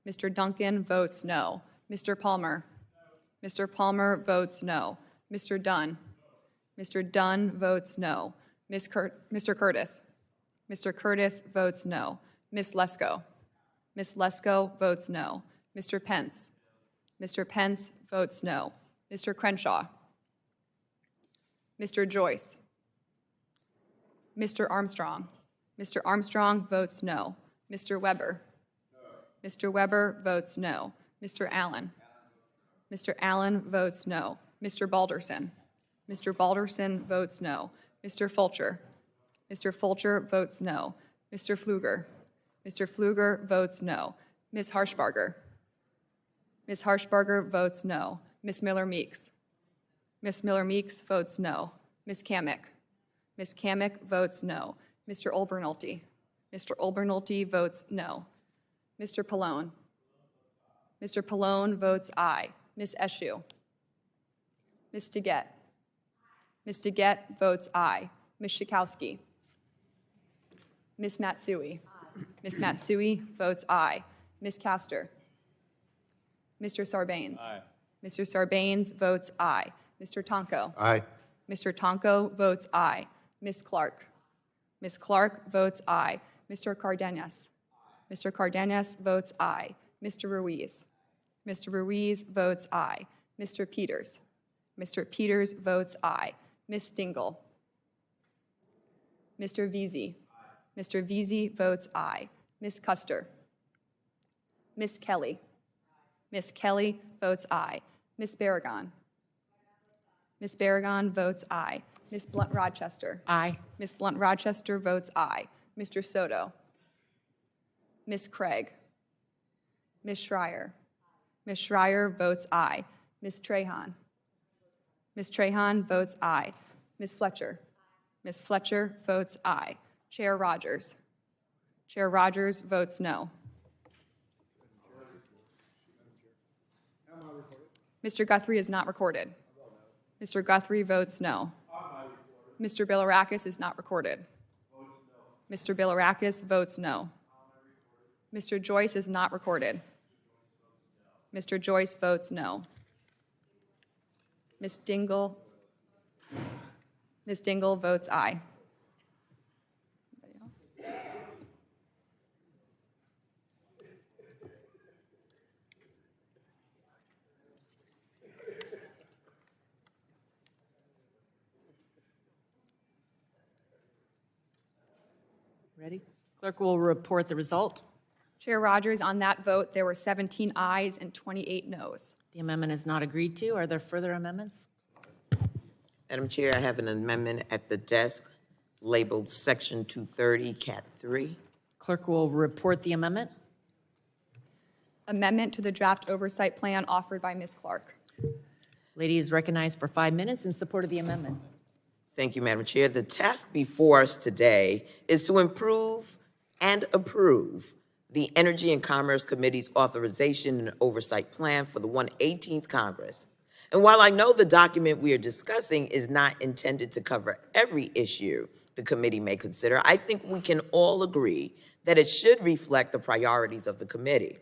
Mr. Duncan votes no. Mr. Palmer. No. Mr. Palmer votes no. Mr. Dunn. No. Mr. Dunn votes no. Mr. Curtis. Mr. Curtis votes no. Ms. Lesko. Ms. Lesko votes no. Mr. Pence. Mr. Pence votes no. Mr. Crenshaw. Mr. Joyce. Mr. Armstrong. Mr. Armstrong votes no. Mr. Weber. No. Mr. Weber votes no. Mr. Allen. Mr. Allen votes no. Mr. Balderson. Mr. Balderson votes no. Mr. Fulcher. Mr. Fulcher votes no. Mr. Pfluger. Mr. Pfluger votes no. Ms. Harshbarger. Ms. Harshbarger votes no. Ms. Miller-Meeks. Ms. Miller-Meeks votes no. Ms. Kamick. Ms. Kamick votes no. Mr. Olbernolte. Mr. Olbernolte votes no. Mr. Pallone. Mr. Pallone votes aye. Ms. Eshoo. Ms. DeGette. Ms. DeGette votes aye. Ms. Schakowsky. Ms. Matsui. Ms. Matsui votes aye. Ms. Castor. Mr. Sarbanes. Aye. Mr. Sarbanes votes aye. Mr. Tonko. Aye. Mr. Tonko votes aye. Ms. Clark. Ms. Clark votes aye. Mr. Cardenas. Mr. Cardenas votes aye. Mr. Ruiz. Mr. Ruiz votes aye. Mr. Peters. Mr. Peters votes aye. Ms. Dingell. Mr. Veazey. Mr. Veazey votes aye. Ms. Custer. Ms. Kelly. Ms. Kelly votes aye. Ms. Barragan. Ms. Barragan votes aye. Ms. Blunt-Rochester. Aye. Ms. Blunt-Rochester votes aye. Mr. Soto. Ms. Craig. Ms. Schreier. Ms. Schreier votes aye. Ms. Trahan. Ms. Trahan votes aye. Ms. Fletcher. Ms. Fletcher votes aye. Chair Rogers. Chair Rogers votes no. Mr. Guthrie is not recorded. Mr. Guthrie votes no. Mr. Bilirakis is not recorded. Mr. Bilirakis votes no. Mr. Joyce is not recorded. Mr. Joyce votes no. Ms. Dingell votes aye. Ready? Clerk will report the result. Chair Rogers, on that vote, there were 17 ayes and 28 noes. The amendment is not agreed to. Are there further amendments? Madam Chair, I have an amendment at the desk labeled Section 230, Cat 3. Clerk will report the amendment. Amendment to the draft oversight plan offered by Ms. Clark. Lady is recognized for 5 minutes in support of the amendment. Thank you, Madam Chair. The task before us today is to improve and approve the Energy and Commerce Committee's authorization and oversight plan for the 118th Congress. And while I know the document we are discussing is not intended to cover every issue the committee may consider, I think we can all agree that it should reflect the priorities of the committee.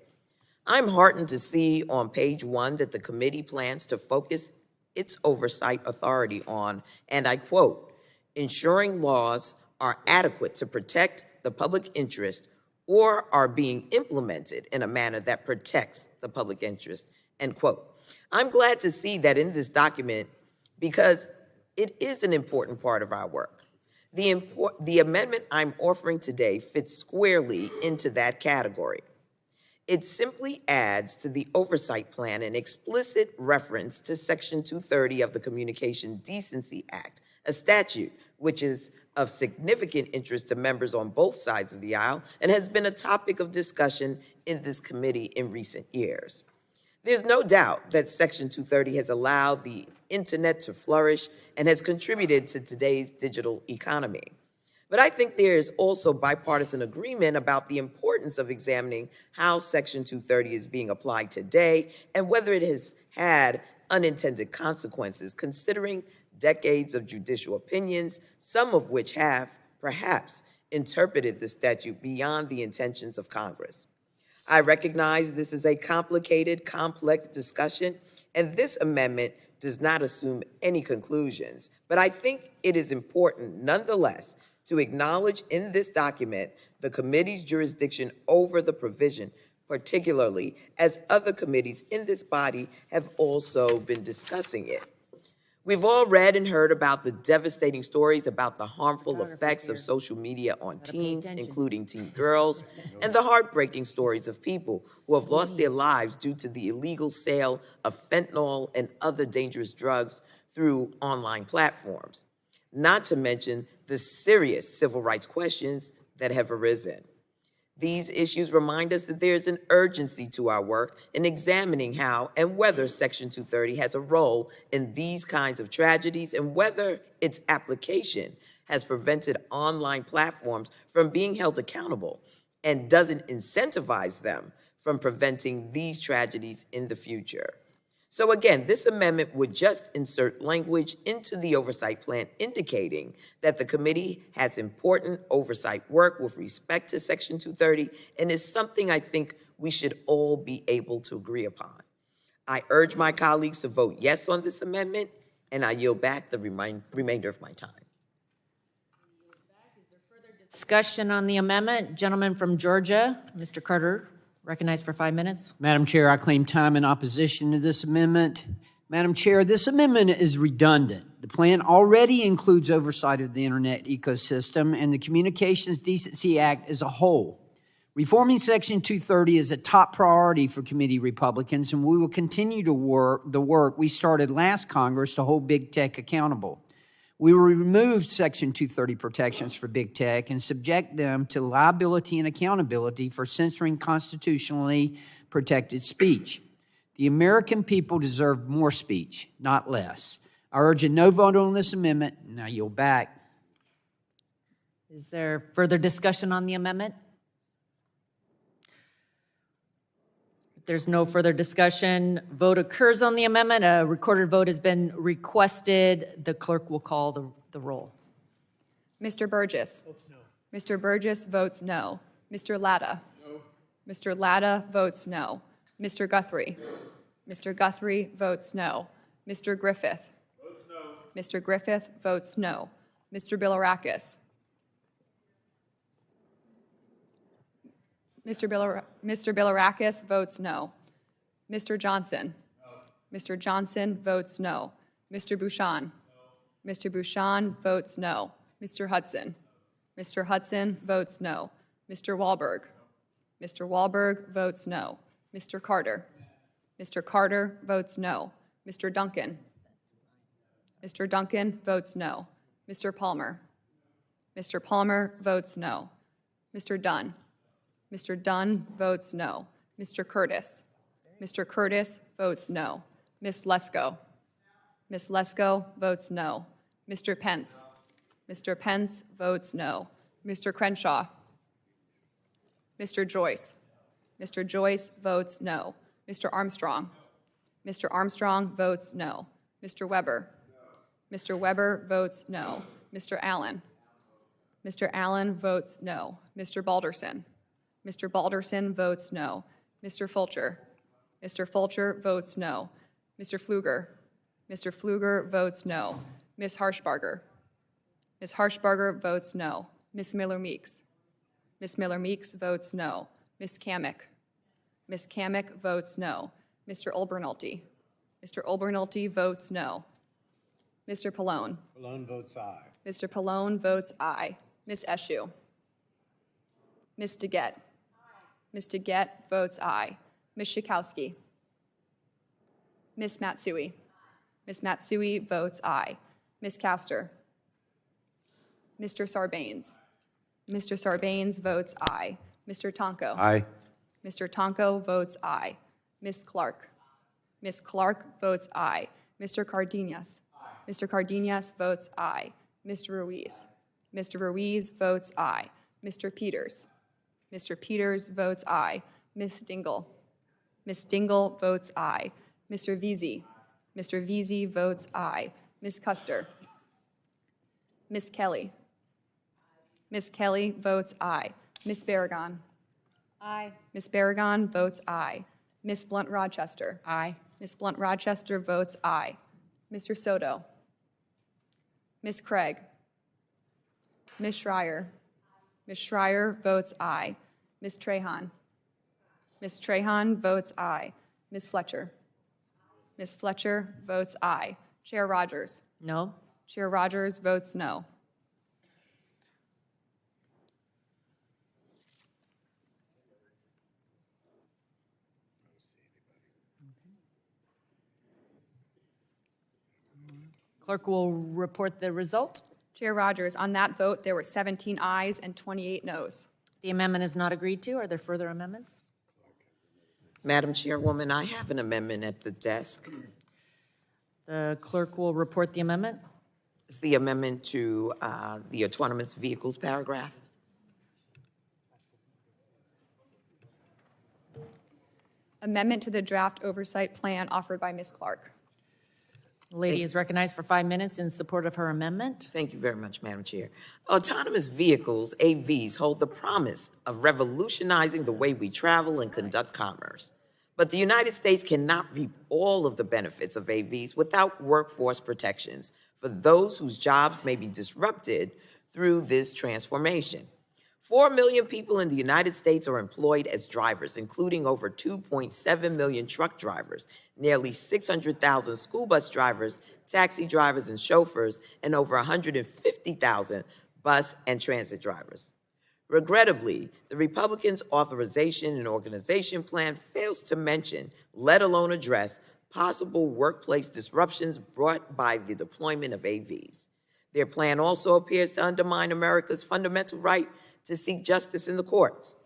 I'm heartened to see on page 1 that the committee plans to focus its oversight authority on, and I quote, ensuring laws are adequate to protect the public interest or are being implemented in a manner that protects the public interest, end quote. I'm glad to see that in this document because it is an important part of our work. The amendment I'm offering today fits squarely into that category. It simply adds to the oversight plan an explicit reference to Section 230 of the Communications Decency Act, a statute which is of significant interest to members on both sides of the aisle and has been a topic of discussion in this committee in recent years. There's no doubt that Section 230 has allowed the internet to flourish and has contributed to today's digital economy. But I think there is also bipartisan agreement about the importance of examining how Section 230 is being applied today and whether it has had unintended consequences, considering decades of judicial opinions, some of which have, perhaps, interpreted the statute beyond the intentions of Congress. I recognize this is a complicated, complex discussion, and this amendment does not assume any conclusions, but I think it is important, nonetheless, to acknowledge in this document the committee's jurisdiction over the provision, particularly as other committees in this body have also been discussing it. We've all read and heard about the devastating stories about the harmful effects of social media on teens, including teen girls, and the heartbreaking stories of people who have lost their lives due to the illegal sale of fentanyl and other dangerous drugs through online platforms, not to mention the serious civil rights questions that have arisen. These issues remind us that there is an urgency to our work in examining how and whether Section 230 has a role in these kinds of tragedies and whether its application has prevented online platforms from being held accountable and doesn't incentivize them from preventing these tragedies in the future. So again, this amendment would just insert language into the oversight plan indicating that the committee has important oversight work with respect to Section 230 and is something I think we should all be able to agree upon. I urge my colleagues to vote yes on this amendment, and I yield back the remainder of my time. Discussion on the amendment. Gentleman from Georgia, Mr. Carter, recognized for 5 minutes. Madam Chair, I claim time in opposition to this amendment. Madam Chair, this amendment is redundant. The plan already includes oversight of the internet ecosystem and the Communications Decency Act as a whole. Reforming Section 230 is a top priority for committee Republicans, and we will continue to work the work we started last Congress to hold big tech accountable. We will remove Section 230 protections for big tech and subject them to liability and accountability for censoring constitutionally protected speech. The American people deserve more speech, not less. I urge a no vote on this amendment, and I yield back. Is there further discussion on the amendment? If there's no further discussion, vote occurs on the amendment. A recorded vote has been requested. The clerk will call the roll. Mr. Burgess. Votes no. Mr. Burgess votes no. Mr. Latta. No. Mr. Latta votes no. Mr. Guthrie. No. Mr. Guthrie votes no. Mr. Griffith. Votes no. Mr. Griffith votes no. Mr. Bilirakis. Mr. Bilirakis votes no. Mr. Johnson. No. Mr. Johnson votes no. Mr. Bouchon. No. Mr. Bouchon votes no. Mr. Hudson. No. Mr. Hudson votes no. Mr. Wahlberg. No. Mr. Wahlberg votes no. Mr. Carter. No. Mr. Carter votes no. Mr. Duncan. Mr. Duncan votes no. Mr. Palmer. Mr. Palmer votes no. Mr. Dunn. Mr. Dunn votes no. Mr. Curtis. Mr. Curtis votes no. Ms. Lesko. Ms. Lesko votes no. Mr. Pence. Mr. Pence votes no. Mr. Crenshaw. Mr. Joyce. Mr. Joyce votes no. Mr. Armstrong. Mr. Armstrong votes no. Mr. Weber. Mr. Weber votes no. Mr. Allen. Mr. Allen votes no. Mr. Balderson. Mr. Balderson votes no. Mr. Fulcher. Mr. Fulcher votes no. Mr. Pfluger. Mr. Pfluger votes no. Ms. Harshbarger. Ms. Harshbarger votes no. Ms. Miller-Meeks. Ms. Miller-Meeks votes no. Ms. Kamick. Ms. Kamick votes no. Mr. Olbernolte. Mr. Olbernolte votes no. Mr. Pallone. Pallone votes aye. Mr. Pallone votes aye. Ms. Eshoo. Ms. DeGette. Ms. DeGette votes aye. Ms. Schakowsky. Ms. Matsui. Ms. Matsui votes aye. Ms. Castor. Mr. Sarbanes. Mr. Sarbanes votes aye. Mr. Tonko. Aye. Mr. Tonko votes aye. Ms. Clark. Ms. Clark votes aye. Mr. Cardenas. Mr. Cardenas votes aye. Mr. Ruiz. Mr. Ruiz votes aye. Mr. Peters. Mr. Peters votes aye. Ms. Dingell. Ms. Dingell votes aye. Mr. Veazey. Mr. Veazey votes aye. Ms. Custer. Ms. Kelly. Ms. Kelly votes aye. Ms. Barragan. Aye. Ms. Barragan votes aye. Ms. Blunt-Rochester. Aye. Ms. Blunt-Rochester votes aye. Mr. Soto. Ms. Craig. Ms. Schreier. Ms. Schreier votes aye. Ms. Trahan. Ms. Trahan votes aye. Ms. Fletcher. Ms. Fletcher votes aye. Chair Rogers. No. Chair Rogers votes no. Clerk will report the result. Chair Rogers, on that vote, there were 17 ayes and 28 noes. The amendment is not agreed to. Are there further amendments? Madam Chairwoman, I have an amendment at the desk. The clerk will report the amendment. It's the amendment to the autonomous vehicles paragraph. Amendment to the draft oversight plan offered by Ms. Clark. The lady is recognized for 5 minutes in support of her amendment. Thank you very much, Madam Chair. Autonomous vehicles, AVs, hold the promise of revolutionizing the way we travel and conduct commerce. But the United States cannot reap all of the benefits of AVs without workforce protections for those whose jobs may be disrupted through this transformation. 4 million people in the United States are employed as drivers, including over 2.7 million truck drivers, nearly 600,000 school bus drivers, taxi drivers and chauffeurs, and over 150,000 bus and transit drivers. Regrettably, the Republicans' authorization and organization plan fails to mention, let alone address, possible workplace disruptions brought by the deployment of AVs. Their plan also appears to undermine America's fundamental right to seek justice in the courts.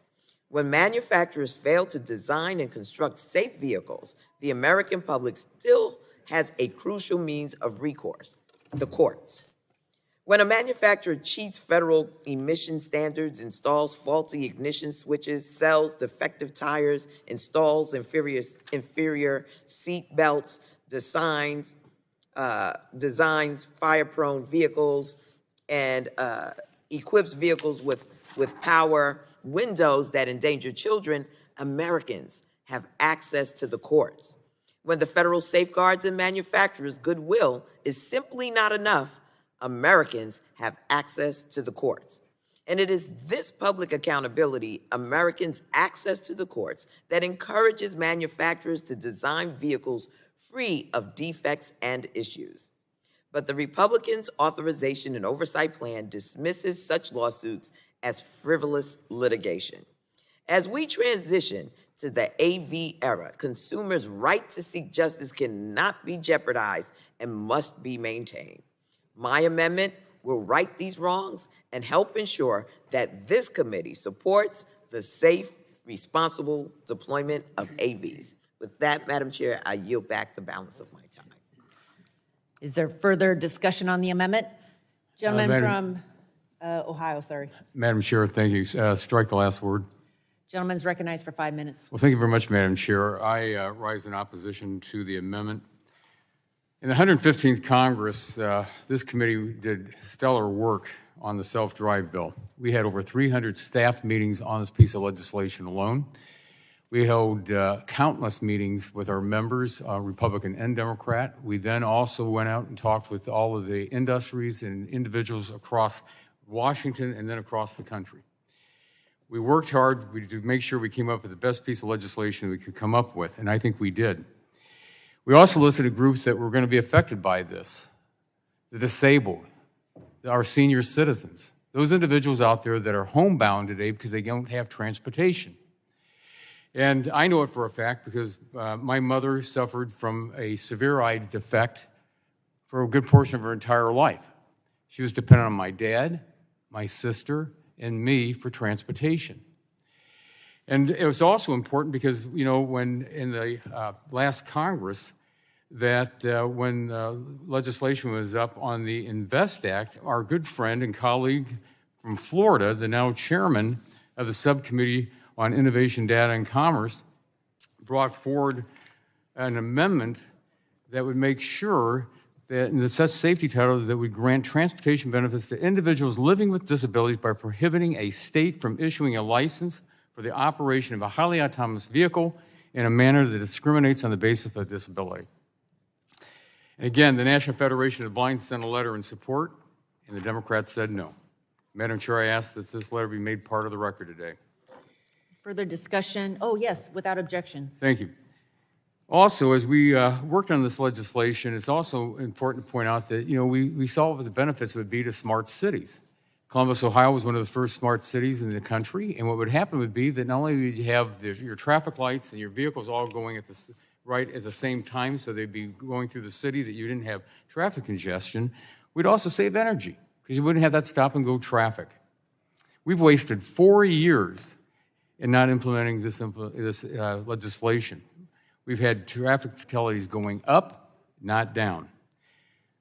When manufacturers fail to design and construct safe vehicles, the American public still has a crucial means of recourse: the courts. When a manufacturer cheats federal emission standards, installs faulty ignition switches, sells defective tires, installs inferior seat belts, designs fire-prone vehicles, and equips vehicles with power windows that endanger children, Americans have access to the courts. When the federal safeguards and manufacturers' goodwill is simply not enough, Americans have access to the courts. And it is this public accountability, Americans' access to the courts, that encourages manufacturers to design vehicles free of defects and issues. But the Republicans' authorization and oversight plan dismisses such lawsuits as frivolous litigation. As we transition to the AV era, consumers' right to seek justice cannot be jeopardized and must be maintained. My amendment will right these wrongs and help ensure that this committee supports the safe, responsible deployment of AVs. With that, Madam Chair, I yield back the balance of my time. Is there further discussion on the amendment? Gentleman Madam- from Ohio, sorry. Madam Chair, thank you. Strike the last word. Gentleman's recognized for 5 minutes. Well, thank you very much, Madam Chair. I rise in opposition to the amendment. In the 115th Congress, this committee did stellar work on the self-drive bill. We had over 300 staff meetings on this piece of legislation alone. We held countless meetings with our members, Republican and Democrat. We then also went out and talked with all of the industries and individuals across Washington and then across the country. We worked hard to make sure we came up with the best piece of legislation we could come up with, and I think we did. We also listed groups that were going to be affected by this: the disabled, our senior citizens, those individuals out there that are homebound today because they don't have transportation. And I know it for a fact because my mother suffered from a severe eye defect for a good portion of her entire life. She was dependent on my dad, my sister, and me for transportation. And it was also important because, you know, when in the last Congress, that when legislation was up on the INVEST Act, our good friend and colleague from Florida, the now chairman of the subcommittee on Innovation, Data, and Commerce, brought forward an amendment that would make sure that in the such safety title that would grant transportation benefits to individuals living with disabilities by prohibiting a state from issuing a license for the operation of a highly autonomous vehicle in a manner that discriminates on the basis of disability. And again, the National Federation of the Blind sent a letter in support, and the Democrats said no. Madam Chair, I ask that this letter be made part of the record today. Further discussion? Oh, yes, without objection. Thank you. Also, as we worked on this legislation, it's also important to point out that, you know, we saw what the benefits would be to smart cities. Columbus, Ohio was one of the first smart cities in the country, and what would happen would be that not only would you have your traffic lights and your vehicles all going at the same time, so they'd be going through the city that you didn't have traffic congestion, we'd also save energy because you wouldn't have that stop-and-go traffic. We've wasted 4 years in not implementing this legislation. We've had traffic fatalities going up, not down.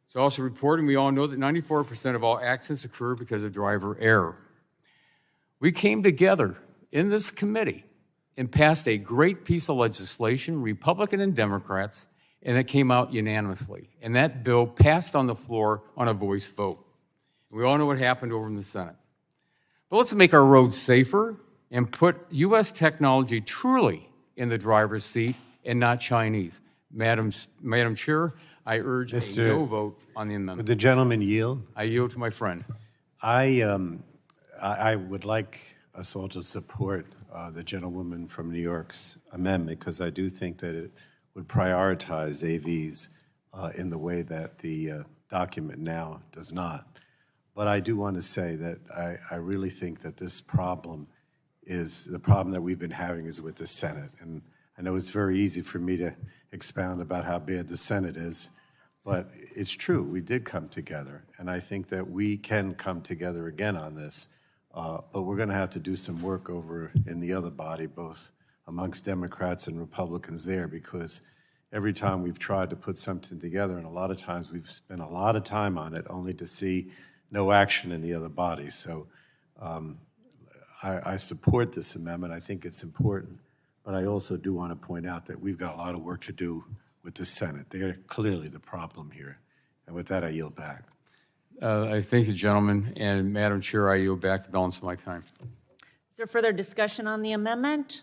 It's also reporting, we all know that 94% of all accidents occur because of driver error. We came together in this committee and passed a great piece of legislation, Republican and Democrats, and it came out unanimously. And that bill passed on the floor on a voice vote. We all know what happened over in the Senate. But let's make our roads safer and put U.S. technology truly in the driver's seat and not Chinese. Madam Chair, I urge a no vote on the amendment. Would the gentleman yield? I yield to my friend. I would like us all to support the gentlewoman from New York's amendment because I do think that it would prioritize AVs in the way that the document now does not. But I do want to say that I really think that this problem is the problem that we've been having is with the Senate. And I know it's very easy for me to expound about how bad the Senate is, but it's true. We did come together, and I think that we can come together again on this. But we're going to have to do some work over in the other body, both amongst Democrats and Republicans there, because every time we've tried to put something together, and a lot of times we've spent a lot of time on it, only to see no action in the other body. So I support this amendment. I think it's important. But I also do want to point out that we've got a lot of work to do with the Senate. They're clearly the problem here. And with that, I yield back. I thank the gentleman, and Madam Chair, I yield back the balance of my time. Is there further discussion on the amendment?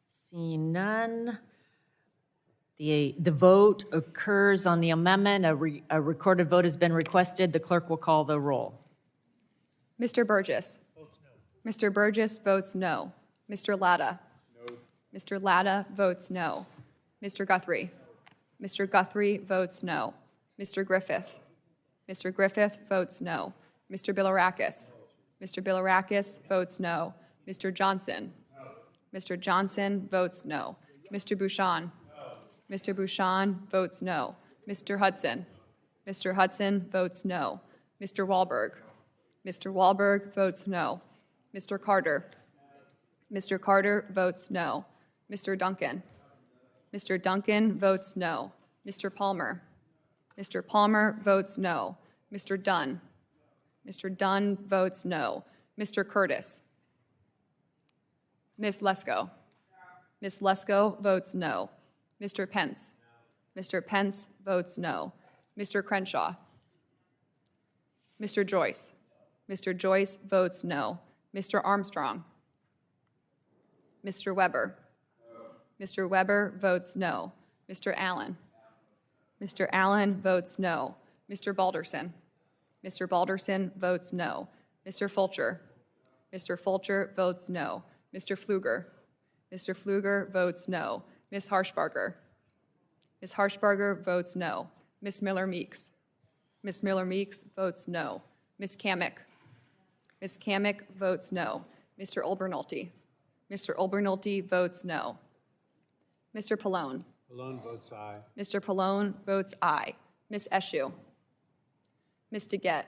Seeing none. The vote occurs on the amendment. A recorded vote has been requested. The clerk will call the roll. Mr. Burgess. Mr. Burgess votes no. Mr. Latta. No. Mr. Latta votes no. Mr. Guthrie. Mr. Guthrie votes no. Mr. Griffith. Mr. Griffith votes no. Mr. Bilirakis. Mr. Bilirakis votes no. Mr. Johnson. No. Mr. Johnson votes no. Mr. Bouchon. No. Mr. Bouchon votes no. Mr. Hudson. No. Mr. Hudson votes no. Mr. Wahlberg. Mr. Wahlberg votes no. Mr. Carter. Mr. Carter votes no. Mr. Duncan. Mr. Duncan votes no. Mr. Palmer. Mr. Palmer votes no. Mr. Dunn. Mr. Dunn votes no. Mr. Curtis. Ms. Lesko. Ms. Lesko votes no. Mr. Pence. Mr. Pence votes no. Mr. Crenshaw. Mr. Joyce. Mr. Joyce votes no. Mr. Armstrong. Mr. Weber. Mr. Weber votes no. Mr. Allen. Mr. Allen votes no. Mr. Balderson. Mr. Balderson votes no. Mr. Fulcher. Mr. Fulcher votes no. Mr. Pfluger. Mr. Pfluger votes no. Ms. Harshbarger. Ms. Harshbarger votes no. Ms. Miller-Meeks. Ms. Miller-Meeks votes no. Ms. Kamick. Ms. Kamick votes no. Mr. Olbernolte. Mr. Olbernolte votes no. Mr. Pallone. Pallone votes aye. Mr. Pallone votes aye. Ms. Eshoo. Ms. DeGette.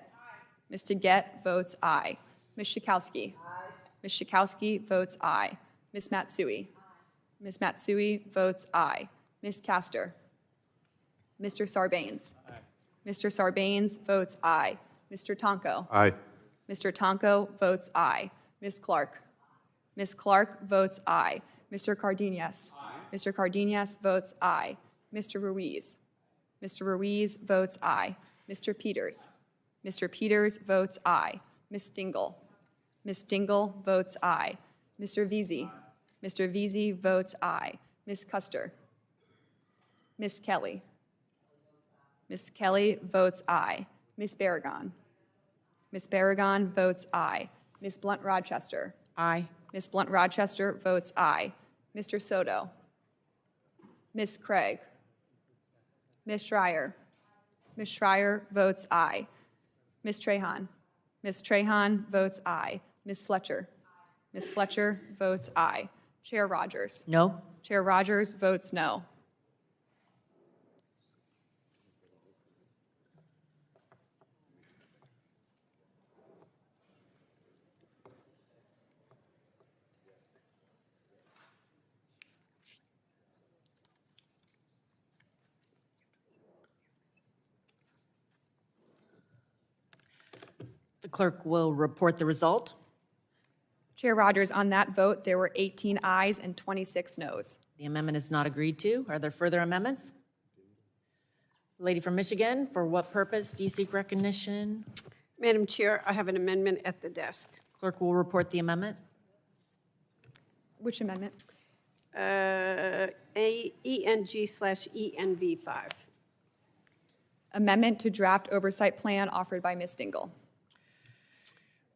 Ms. DeGette votes aye. Ms. Schakowsky. Ms. Schakowsky votes aye. Ms. Matsui. Ms. Matsui votes aye. Ms. Castor. Mr. Sarbanes. Mr. Sarbanes votes aye. Mr. Tonko. Aye. Mr. Tonko votes aye. Ms. Clark. Ms. Clark votes aye. Mr. Cardenas. Mr. Cardenas votes aye. Mr. Ruiz. Mr. Ruiz votes aye. Mr. Peters. Mr. Peters votes aye. Ms. Dingell. Ms. Dingell votes aye. Mr. Veazey. Mr. Veazey votes aye. Ms. Custer. Ms. Kelly. Ms. Kelly votes aye. Ms. Barragon. Ms. Barragon votes aye. Ms. Blunt-Rochester. Aye. Ms. Blunt-Rochester votes aye. Mr. Soto. Ms. Craig. Ms. Schreier. Ms. Schreier votes aye. Ms. Trahan. Ms. Trahan votes aye. Ms. Fletcher. Ms. Fletcher votes aye. Chair Rogers. No? Chair Rogers votes no. The clerk will report the result. Chair Rogers, on that vote, there were 18 ayes and 26 noes. The amendment is not agreed to. Are there further amendments? Lady from Michigan, for what purpose do you seek recognition? Madam Chair, I have an amendment at the desk. Clerk will report the amendment. Which amendment? ENG/ENV5. Amendment to draft oversight plan offered by Ms. Dingell.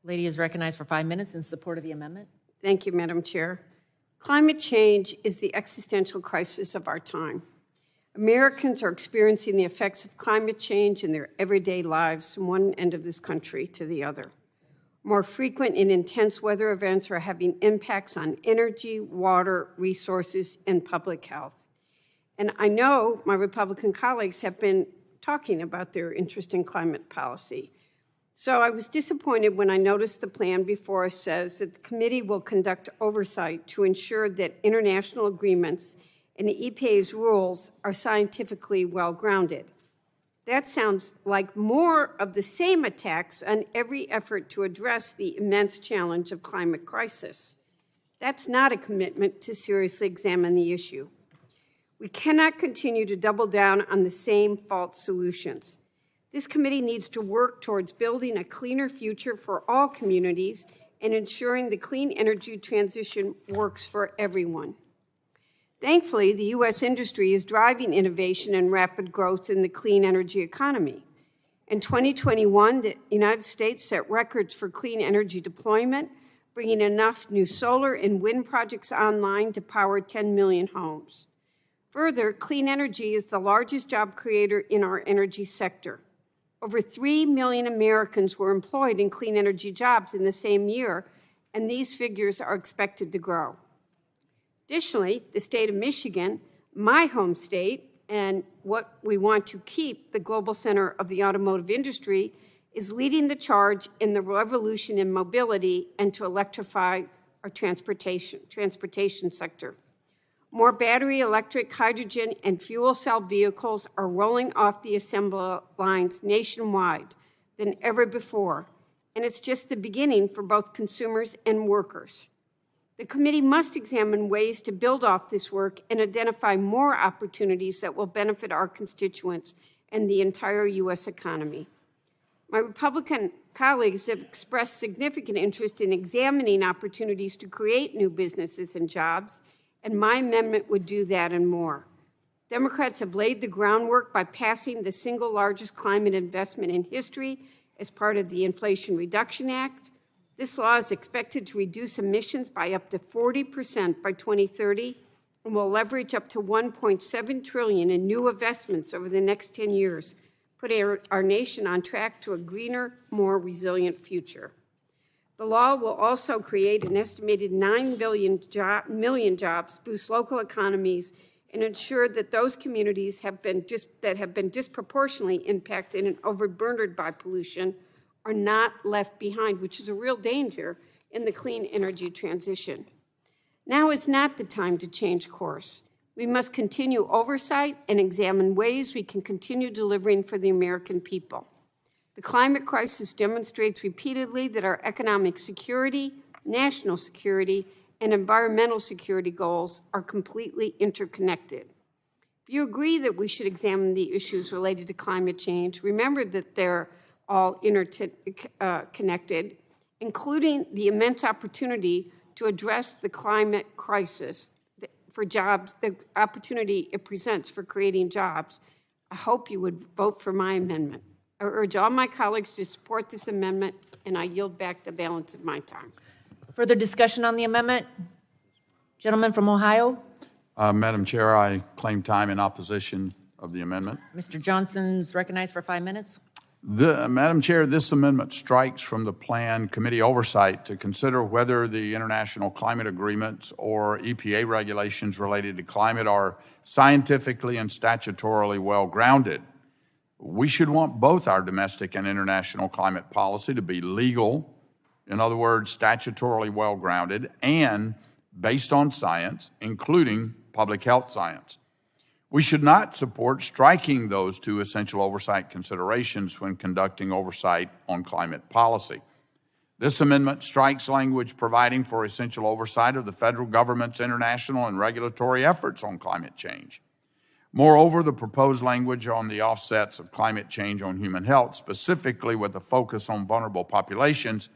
Lady is recognized for 5 minutes in support of the amendment. Thank you, Madam Chair. Climate change is the existential crisis of our time. Americans are experiencing the effects of climate change in their everyday lives from one end of this country to the other. More frequent and intense weather events are having impacts on energy, water, resources, and public health. And I know my Republican colleagues have been talking about their interest in climate policy. So I was disappointed when I noticed the plan before us says that the committee will conduct oversight to ensure that international agreements and the EPA's rules are scientifically well-grounded. That sounds like more of the same attacks on every effort to address the immense challenge of climate crisis. That's not a commitment to seriously examine the issue. We cannot continue to double down on the same false solutions. This committee needs to work towards building a cleaner future for all communities and ensuring the clean energy transition works for everyone. Thankfully, the U.S. industry is driving innovation and rapid growth in the clean energy economy. In 2021, the United States set records for clean energy deployment, bringing enough new solar and wind projects online to power 10 million homes. Further, clean energy is the largest job creator in our energy sector. Over 3 million Americans were employed in clean energy jobs in the same year, and these figures are expected to grow. Additionally, the state of Michigan, my home state, and what we want to keep the global center of the automotive industry, is leading the charge in the revolution in mobility and to electrify our transportation sector. More battery, electric, hydrogen, and fuel cell vehicles are rolling off the assembly lines nationwide than ever before, and it's just the beginning for both consumers and workers. The committee must examine ways to build off this work and identify more opportunities that will benefit our constituents and the entire U.S. economy. My Republican colleagues have expressed significant interest in examining opportunities to create new businesses and jobs, and my amendment would do that and more. Democrats have laid the groundwork by passing the single largest climate investment in history as part of the Inflation Reduction Act. This law is expected to reduce emissions by up to 40% by 2030 and will leverage up to $1.7 trillion in new investments over the next 10 years, putting our nation on track to a greener, more resilient future. The law will also create an estimated 9 million jobs, boost local economies, and ensure that those communities that have been disproportionately impacted and overburdened by pollution are not left behind, which is a real danger in the clean energy transition. Now is not the time to change course. We must continue oversight and examine ways we can continue delivering for the American people. The climate crisis demonstrates repeatedly that our economic security, national security, and environmental security goals are completely interconnected. If you agree that we should examine the issues related to climate change, remember that they're all interconnected, including the immense opportunity to address the climate crisis for jobs, the opportunity it presents for creating jobs. I hope you would vote for my amendment. I urge all my colleagues to support this amendment, and I yield back the balance of my time. Further discussion on the amendment? Gentleman from Ohio. Madam Chair, I claim time in opposition of the amendment. Mr. Johnson's recognized for 5 minutes. Madam Chair, this amendment strikes from the plan committee oversight to consider whether the international climate agreements or EPA regulations related to climate are scientifically and statutorily well-grounded. We should want both our domestic and international climate policy to be legal, in other words, statutorily well-grounded, and based on science, including public health science. We should not support striking those two essential oversight considerations when conducting oversight on climate policy. This amendment strikes language providing for essential oversight of the federal government's international and regulatory efforts on climate change. Moreover, the proposed language on the offsets of climate change on human health, specifically with a focus on vulnerable populations,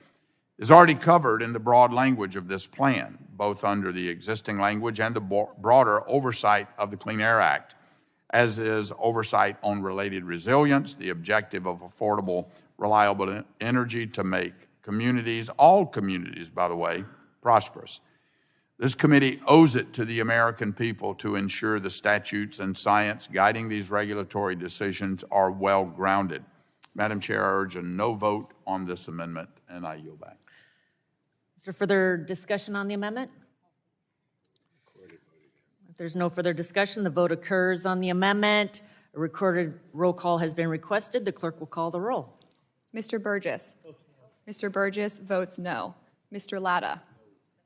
is already covered in the broad language of this plan, both under the existing language and the broader oversight of the Clean Air Act, as is oversight on related resilience, the objective of affordable, reliable energy to make communities, all communities, by the way, prosperous. This committee owes it to the American people to ensure the statutes and science guiding these regulatory decisions are well-grounded. Madam Chair, I urge a no vote on this amendment, and I yield back. Is there further discussion on the amendment? If there's no further discussion, the vote occurs on the amendment. A recorded roll call has been requested. The clerk will call the roll. Mr. Burgess. Mr. Burgess votes no. Mr. Latta.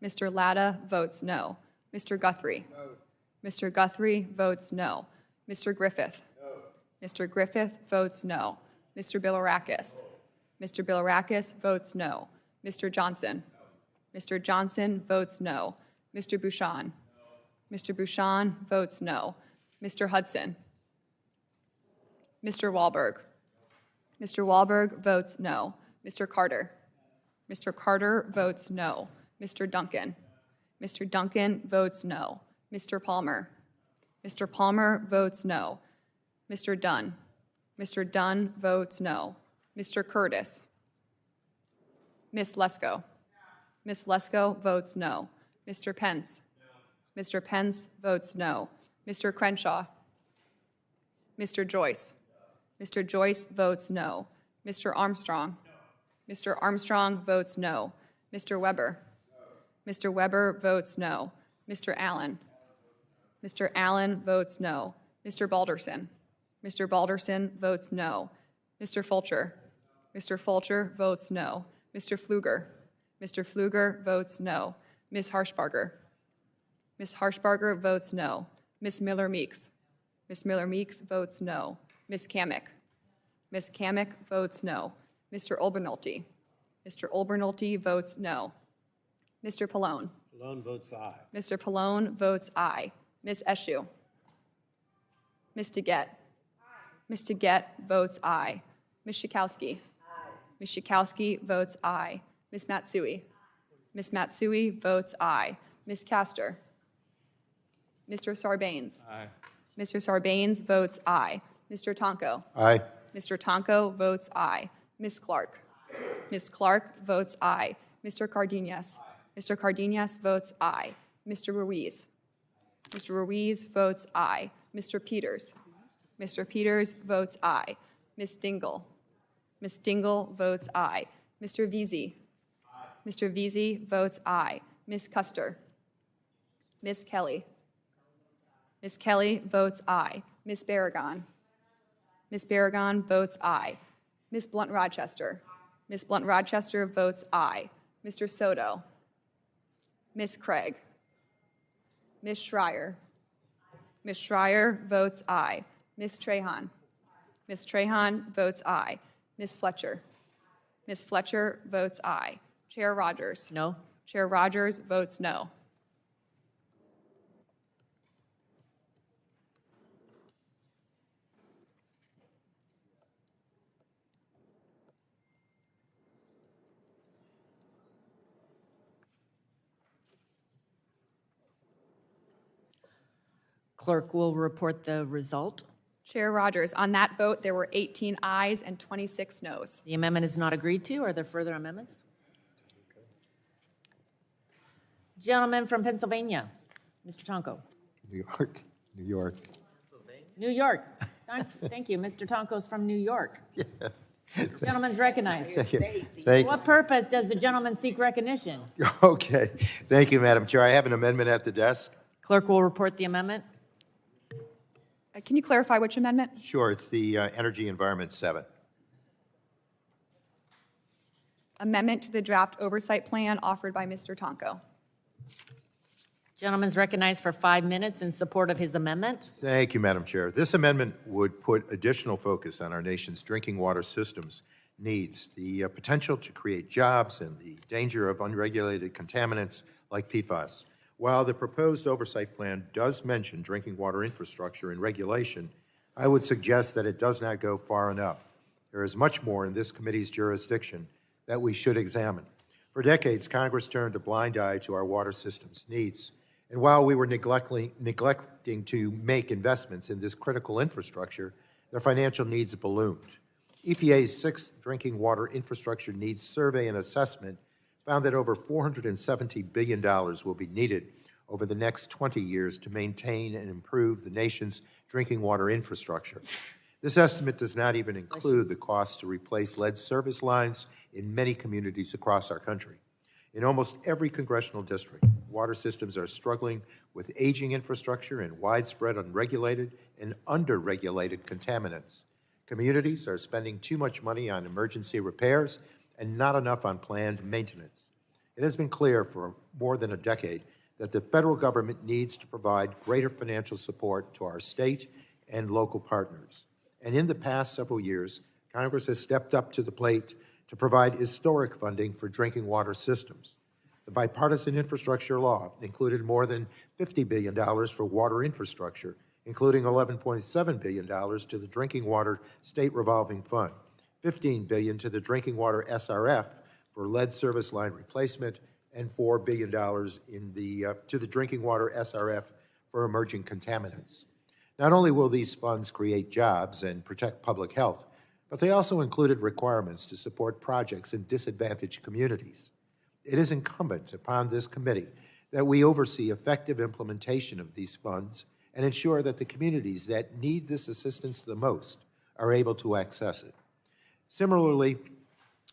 Mr. Latta votes no. Mr. Guthrie. No. Mr. Guthrie votes no. Mr. Griffith. No. Mr. Griffith votes no. Mr. Bilirakis. Mr. Bilirakis votes no. Mr. Johnson. No. Mr. Johnson votes no. Mr. Bouchon. No. Mr. Bouchon votes no. Mr. Hudson. Mr. Wahlberg. Mr. Wahlberg votes no. Mr. Carter. Mr. Carter votes no. Mr. Duncan. Mr. Duncan votes no. Mr. Palmer. Mr. Palmer votes no. Mr. Dunn. Mr. Dunn votes no. Mr. Curtis. Ms. Lesko. Ms. Lesko votes no. Mr. Pence. Mr. Pence votes no. Mr. Crenshaw. Mr. Joyce. Mr. Joyce votes no. Mr. Armstrong. Mr. Armstrong votes no. Mr. Weber. Mr. Weber votes no. Mr. Allen. Mr. Allen votes no. Mr. Balderson. Mr. Balderson votes no. Mr. Fulcher. Mr. Fulcher votes no. Mr. Pfluger. Mr. Pfluger votes no. Ms. Harshbarger. Ms. Harshbarger votes no. Ms. Miller Meeks. Ms. Miller Meeks votes no. Ms. Kamick. Ms. Kamick votes no. Mr. Olbernolte. Mr. Olbernolte votes no. Mr. Pallone. Pallone votes aye. Mr. Pallone votes aye. Ms. Eshoo. Ms. DeGette. Ms. DeGette votes aye. Ms. Schakowsky. Ms. Schakowsky votes aye. Ms. Matsui. Ms. Matsui votes aye. Ms. Castor. Mr. Sarbanes. Aye. Mr. Sarbanes votes aye. Mr. Tonko. Aye. Mr. Tonko votes aye. Ms. Clark. Ms. Clark votes aye. Mr. Cardenas. Mr. Cardenas votes aye. Mr. Ruiz. Mr. Ruiz votes aye. Mr. Peters. Mr. Peters votes aye. Ms. Dingell. Ms. Dingell votes aye. Mr. Veazey. Mr. Veazey votes aye. Ms. Custer. Ms. Kelly. Ms. Kelly votes aye. Ms. Barragon. Ms. Barragon votes aye. Ms. Blunt-Rochester. Ms. Blunt-Rochester votes aye. Mr. Soto. Ms. Craig. Ms. Schreier. Ms. Schreier votes aye. Ms. Trahan. Ms. Trahan votes aye. Ms. Fletcher. Ms. Fletcher votes aye. Chair Rogers. No? Chair Rogers votes no. Clerk will report the result. Chair Rogers, on that vote, there were 18 ayes and 26 noes. The amendment is not agreed to. Are there further amendments? Gentleman from Pennsylvania, Mr. Tonko. New York. New York. New York. Thank you. Mr. Tonko's from New York. Gentleman's recognized. Thank you. For what purpose does the gentleman seek recognition? Okay. Thank you, Madam Chair. I have an amendment at the desk. Clerk will report the amendment. Can you clarify which amendment? Sure, it's the Energy Environment 7. Amendment to the draft oversight plan offered by Mr. Tonko. Gentleman's recognized for 5 minutes in support of his amendment. Thank you, Madam Chair. This amendment would put additional focus on our nation's drinking water systems needs, the potential to create jobs, and the danger of unregulated contaminants like PFAS. While the proposed oversight plan does mention drinking water infrastructure and regulation, I would suggest that it does not go far enough. There is much more in this committee's jurisdiction that we should examine. For decades, Congress turned a blind eye to our water system's needs. And while we were neglecting to make investments in this critical infrastructure, their financial needs ballooned. EPA's 6th Drinking Water Infrastructure Needs Survey and Assessment found that over $470 billion will be needed over the next 20 years to maintain and improve the nation's drinking water infrastructure. This estimate does not even include the cost to replace lead service lines in many communities across our country. In almost every congressional district, water systems are struggling with aging infrastructure and widespread unregulated and underregulated contaminants. Communities are spending too much money on emergency repairs and not enough on planned maintenance. It has been clear for more than a decade that the federal government needs to provide greater financial support to our state and local partners. And in the past several years, Congress has stepped up to the plate to provide historic funding for drinking water systems. The bipartisan infrastructure law included more than $50 billion for water infrastructure, including $11.7 billion to the Drinking Water State Revolving Fund, $15 billion to the Drinking Water SRF for lead service line replacement, and $4 billion to the Drinking Water SRF for emerging contaminants. Not only will these funds create jobs and protect public health, but they also included requirements to support projects in disadvantaged communities. It is incumbent upon this committee that we oversee effective implementation of these funds and ensure that the communities that need this assistance the most are able to access it. Similarly,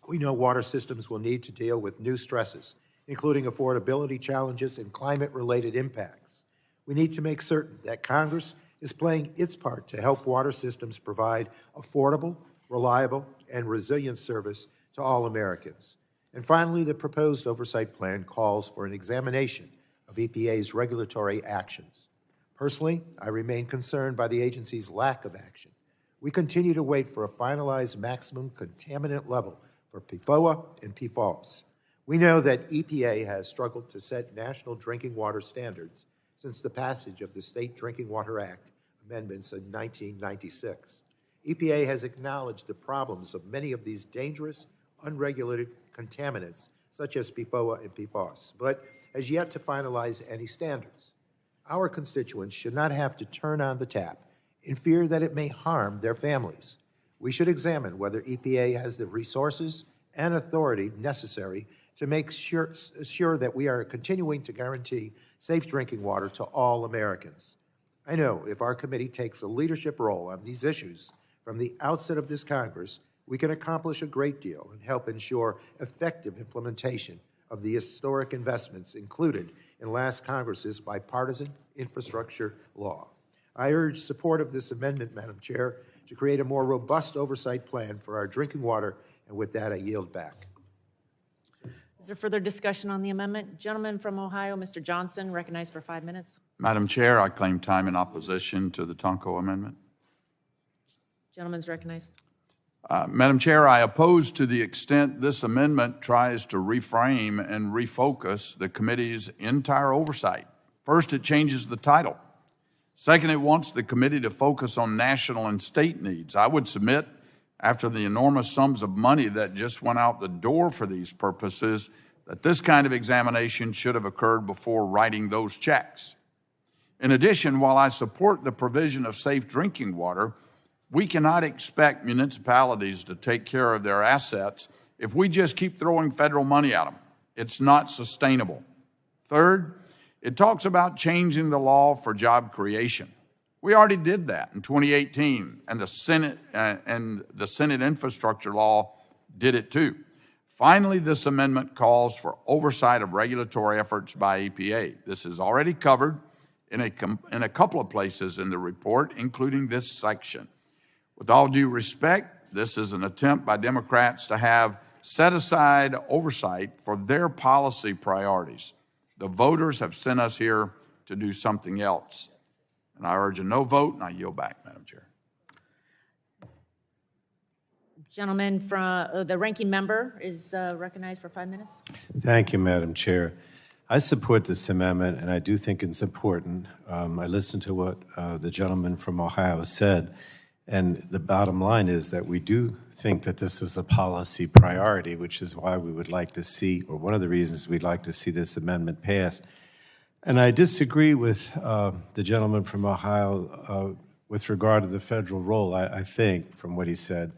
we know water systems will need to deal with new stresses, including affordability challenges and climate-related impacts. We need to make certain that Congress is playing its part to help water systems provide affordable, reliable, and resilient service to all Americans. And finally, the proposed oversight plan calls for an examination of EPA's regulatory actions. Personally, I remain concerned by the agency's lack of action. We continue to wait for a finalized maximum contaminant level for PFOA and PFOS. We know that EPA has struggled to set national drinking water standards since the passage of the State Drinking Water Act amendments in 1996. EPA has acknowledged the problems of many of these dangerous, unregulated contaminants, such as PFOA and PFOS, but has yet to finalize any standards. Our constituents should not have to turn on the tap in fear that it may harm their families. We should examine whether EPA has the resources and authority necessary to make sure that we are continuing to guarantee safe drinking water to all Americans. I know if our committee takes a leadership role on these issues from the outset of this Congress, we can accomplish a great deal and help ensure effective implementation of the historic investments included in last Congress's bipartisan infrastructure law. I urge support of this amendment, Madam Chair, to create a more robust oversight plan for our drinking water, and with that, I yield back. Is there further discussion on the amendment? Gentleman from Ohio, Mr. Johnson, recognized for 5 minutes. Madam Chair, I claim time in opposition to the Tonko amendment. Gentleman's recognized. Madam Chair, I oppose to the extent this amendment tries to reframe and refocus the committee's entire oversight. First, it changes the title. Second, it wants the committee to focus on national and state needs. I would submit, after the enormous sums of money that just went out the door for these purposes, that this kind of examination should have occurred before writing those checks. In addition, while I support the provision of safe drinking water, we cannot expect municipalities to take care of their assets if we just keep throwing federal money at them. It's not sustainable. Third, it talks about changing the law for job creation. We already did that in 2018, and the Senate infrastructure law did it too. Finally, this amendment calls for oversight of regulatory efforts by EPA. This is already covered in a couple of places in the report, including this section. With all due respect, this is an attempt by Democrats to have set-aside oversight for their policy priorities. The voters have sent us here to do something else. And I urge a no vote, and I yield back, Madam Chair. Gentleman from the ranking member is recognized for 5 minutes. Thank you, Madam Chair. I support this amendment, and I do think it's important. I listened to what the gentleman from Ohio said, and the bottom line is that we do think that this is a policy priority, which is why we would like to see, or one of the reasons we'd like to see this amendment passed. And I disagree with the gentleman from Ohio with regard to the federal role, I think, from what he said,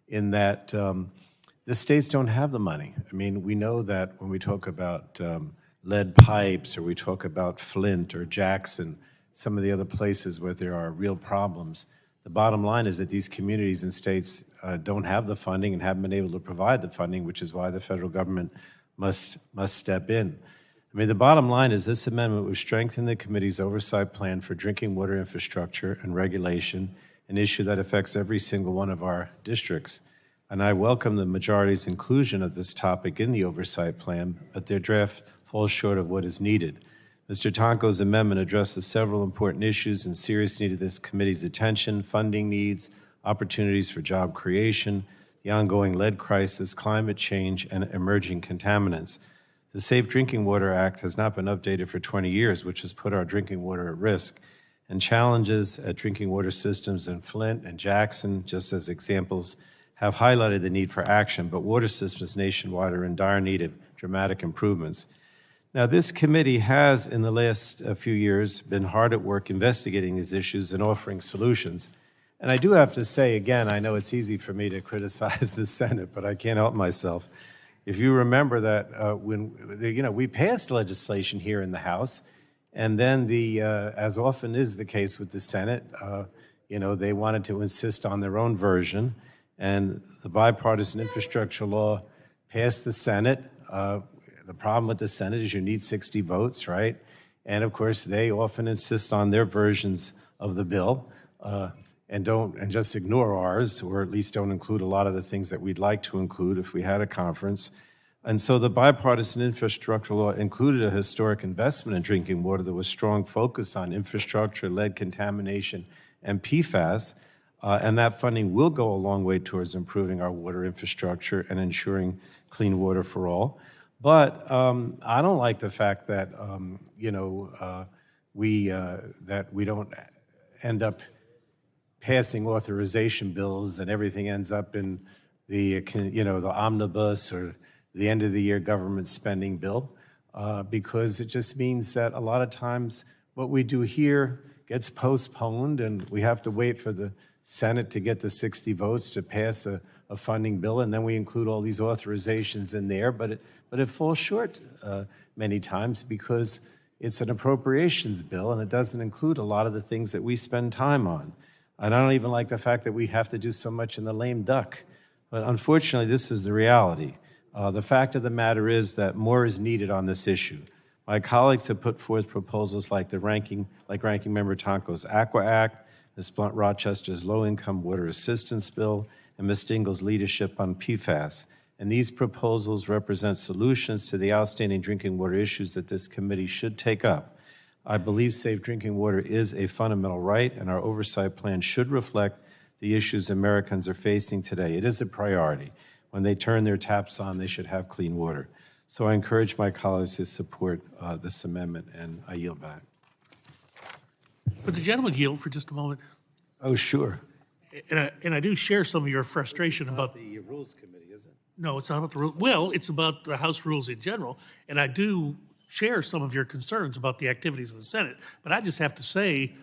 in that the states don't have the money. I mean, we know that when we talk about lead pipes, or we talk about Flint or Jackson, some of the other places where there are real problems, the bottom line is that these communities and states don't have the funding and haven't been able to provide the funding, which is why the federal government must step in. I mean, the bottom line is this amendment would strengthen the committee's oversight plan for drinking water infrastructure and regulation, an issue that affects every single one of our districts. And I welcome the majority's inclusion of this topic in the oversight plan, but their draft falls short of what is needed. Mr. Tonko's amendment addresses several important issues in serious need of this committee's attention: funding needs, opportunities for job creation, the ongoing lead crisis, climate change, and emerging contaminants. The Safe Drinking Water Act has not been updated for 20 years, which has put our drinking water at risk. And challenges at drinking water systems in Flint and Jackson, just as examples, have highlighted the need for action, but water systems nationwide are in dire need of dramatic improvements. Now, this committee has, in the last few years, been hard at work investigating these issues and offering solutions. And I do have to say, again, I know it's easy for me to criticize the Senate, but I can't help myself. If you remember that we passed legislation here in the House, and then as often is the case with the Senate, they wanted to insist on their own version, and the bipartisan infrastructure law passed the Senate. The problem with the Senate is you need 60 votes, right? And of course, they often insist on their versions of the bill and just ignore ours, or at least don't include a lot of the things that we'd like to include if we had a conference. And so the bipartisan infrastructure law included a historic investment in drinking water. There was strong focus on infrastructure, lead contamination, and PFAS. And that funding will go a long way towards improving our water infrastructure and ensuring clean water for all. But I don't like the fact that, that we don't end up passing authorization bills and everything ends up in the omnibus or the end of the year government spending bill, because it just means that a lot of times what we do here gets postponed and we have to wait for the Senate to get the 60 votes to pass a funding bill, and then we include all these authorizations in there, but it falls short many times because it's an appropriations bill and it doesn't include a lot of the things that we spend time on. And I don't even like the fact that we have to do so much in the lame duck. But unfortunately, this is the reality. The fact of the matter is that more is needed on this issue. My colleagues have put forth proposals like Ranking Member Tonko's Aqua Act, Ms. Blunt Rochester's Low-Income Water Assistance Bill, and Ms. Dingell's leadership on PFAS. And these proposals represent solutions to the outstanding drinking water issues that this committee should take up. I believe safe drinking water is a fundamental right, and our oversight plan should reflect the issues Americans are facing today. It is a priority. When they turn their taps on, they should have clean water. So I encourage my colleagues to support this amendment, and I yield back. Would the gentleman yield for just a moment? Oh, sure. And I do share some of your frustration about the Rules Committee, is it? No, it's not about the rule. Well, it's about the House rules in general, and I do share some of your concerns about the activities of the Senate. But I just have to say,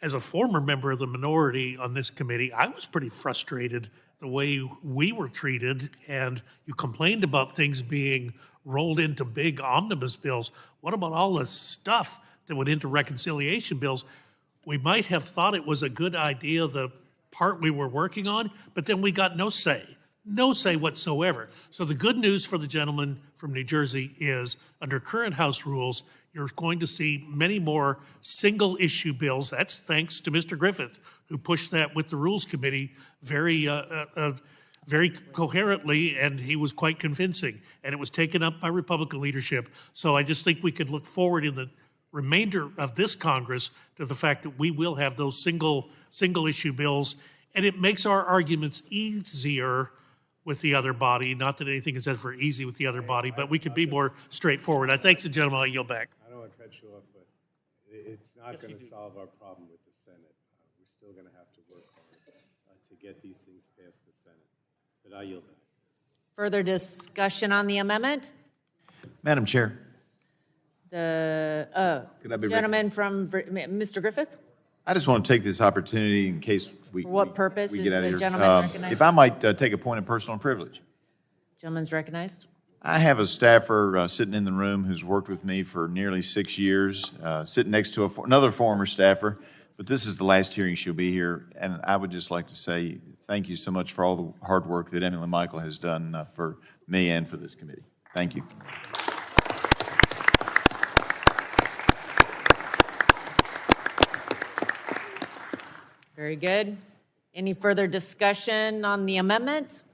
as a former member of the minority on this committee, I was pretty frustrated the way we were treated, and you complained about things being rolled into big omnibus bills. What about all the stuff that went into reconciliation bills? We might have thought it was a good idea, the part we were working on, but then we got no say whatsoever. So the good news for the gentleman from New Jersey is, under current House rules, you're going to see many more single-issue bills. That's thanks to Mr. Griffith, who pushed that with the Rules Committee very coherently, and he was quite convincing. And it was taken up by Republican leadership. So I just think we could look forward in the remainder of this Congress to the fact that we will have those single-issue bills, and it makes our arguments easier with the other body. Not that anything is ever easy with the other body, but we could be more straightforward. I thank the gentleman. I yield back. I don't want to cut you off, but it's not going to solve our problem with the Senate. We're still going to have to work hard to get these things past the Senate. But I yield back. Further discussion on the amendment? Madam Chair. The Could I be gentleman from Mr. Griffith? I just want to take this opportunity in case we For what purpose we is get out the of here. gentleman recognized? If I might take a point of personal privilege. Gentleman's recognized. I have a staffer sitting in the room who's worked with me for nearly 6 years, sitting next to another former staffer, but this is the last hearing she'll be here, and I would just like to say thank you so much for all the hard work that Emily Michael has done for me and for this committee. Thank you. Very good. Any further discussion on the amendment?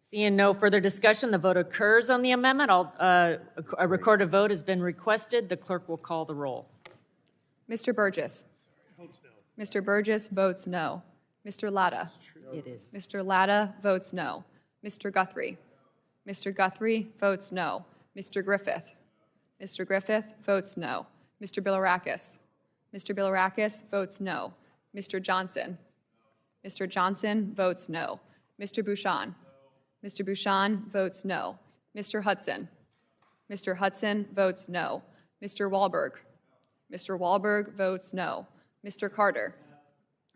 Seeing no further discussion, the vote occurs on the amendment. A recorded vote has been requested. The clerk will call the roll. Mr. Burgess. Mr. Burgess votes no. Mr. Latta. It is. Mr. Latta votes no. Mr. Guthrie. Mr. Guthrie votes no. Mr. Griffith. Mr. Griffith votes no. Mr. Bilirakis. Mr. Bilirakis votes no. Mr. Johnson. Mr. Johnson votes no. Mr. Bouchon. Mr. Bouchon votes no. Mr. Hudson. Mr. Hudson votes no. Mr. Wahlberg. Mr. Wahlberg votes no. Mr. Carter.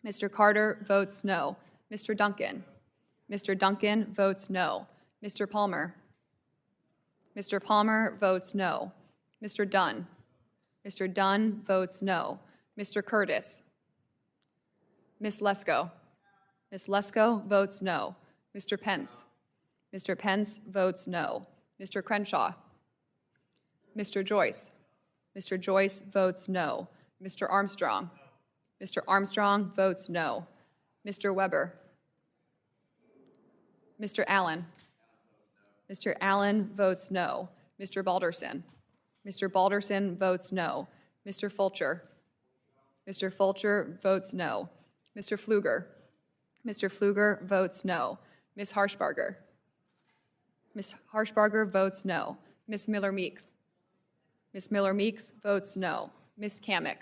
Mr. Carter votes no. Mr. Duncan. Mr. Duncan votes no. Mr. Palmer. Mr. Palmer votes no. Mr. Dunn. Mr. Dunn votes no. Mr. Curtis. Ms. Lesko. Ms. Lesko votes no. Mr. Pence. Mr. Pence votes no. Mr. Crenshaw. Mr. Joyce. Mr. Joyce votes no. Mr. Armstrong. Mr. Armstrong votes no. Mr. Weber. Mr. Allen. Mr. Allen votes no. Mr. Balderson. Mr. Balderson votes no. Mr. Fulcher. Mr. Fulcher votes no. Mr. Pfluger. Mr. Pfluger votes no. Ms. Harshbarger. Ms. Harshbarger votes no. Ms. Miller-Meeks. Ms. Miller-Meeks votes no. Ms. Kamick.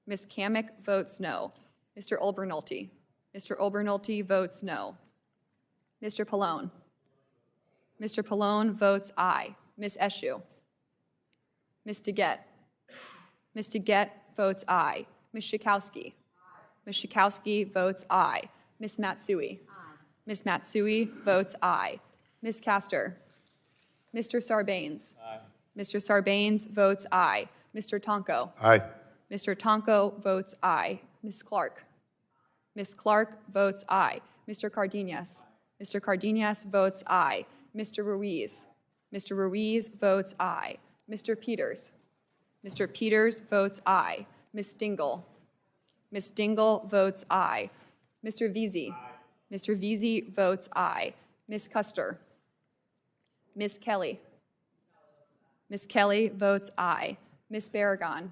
Ms. Kamick votes no. Mr. Olbernolte. Mr. Olbernolte votes no. Mr. Pallone. Mr. Pallone votes aye. Ms. Eshoo. Ms. DeGette. Ms. DeGette votes aye. Ms. Schakowsky. Ms. Schakowsky votes aye. Ms. Matsui. Ms. Matsui votes aye. Ms. Castor. Mr. Sarbanes. Mr. Sarbanes votes aye. Mr. Tonko. Aye. Mr. Tonko votes aye. Ms. Clark. Ms. Clark votes aye. Mr. Cardenas. Mr. Cardenas votes aye. Mr. Ruiz. Mr. Ruiz votes aye. Mr. Peters. Mr. Peters votes aye. Ms. Dingell. Ms. Dingell votes aye. Mr. Veazey. Mr. Veazey votes aye. Ms. Custer. Ms. Kelly. Ms. Kelly votes aye. Ms. Barragon.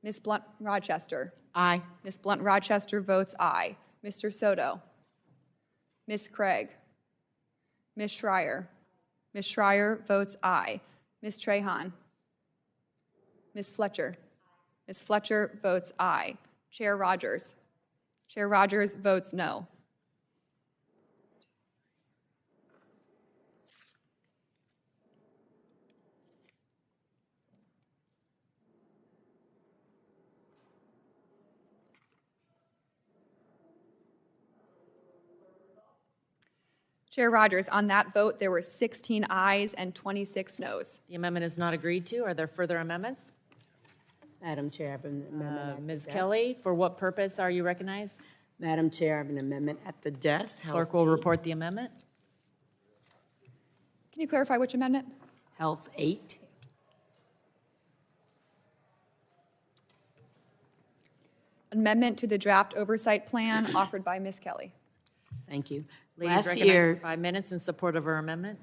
Ms. Blunt-Rochester. Aye. Ms. Blunt-Rochester votes aye. Mr. Soto. Ms. Craig. Ms. Schreier. Ms. Schreier votes aye. Ms. Trahan. Ms. Fletcher. Ms. Fletcher votes aye. Chair Rogers. Chair Rogers votes no. Chair Rogers, on that vote, there were 16 ayes and 26 noes. The amendment is not agreed to. Are there further amendments? Madam Chair, I have an amendment at the Ms. desk. Kelly, for what purpose are you recognized? Madam Chair, I have an amendment at the desk. Clerk will report the amendment. Can you clarify which amendment? Health 8. Amendment to the draft oversight plan offered by Ms. Kelly. Thank you. Ladies Last recognized year, for 5 minutes in support of her amendment.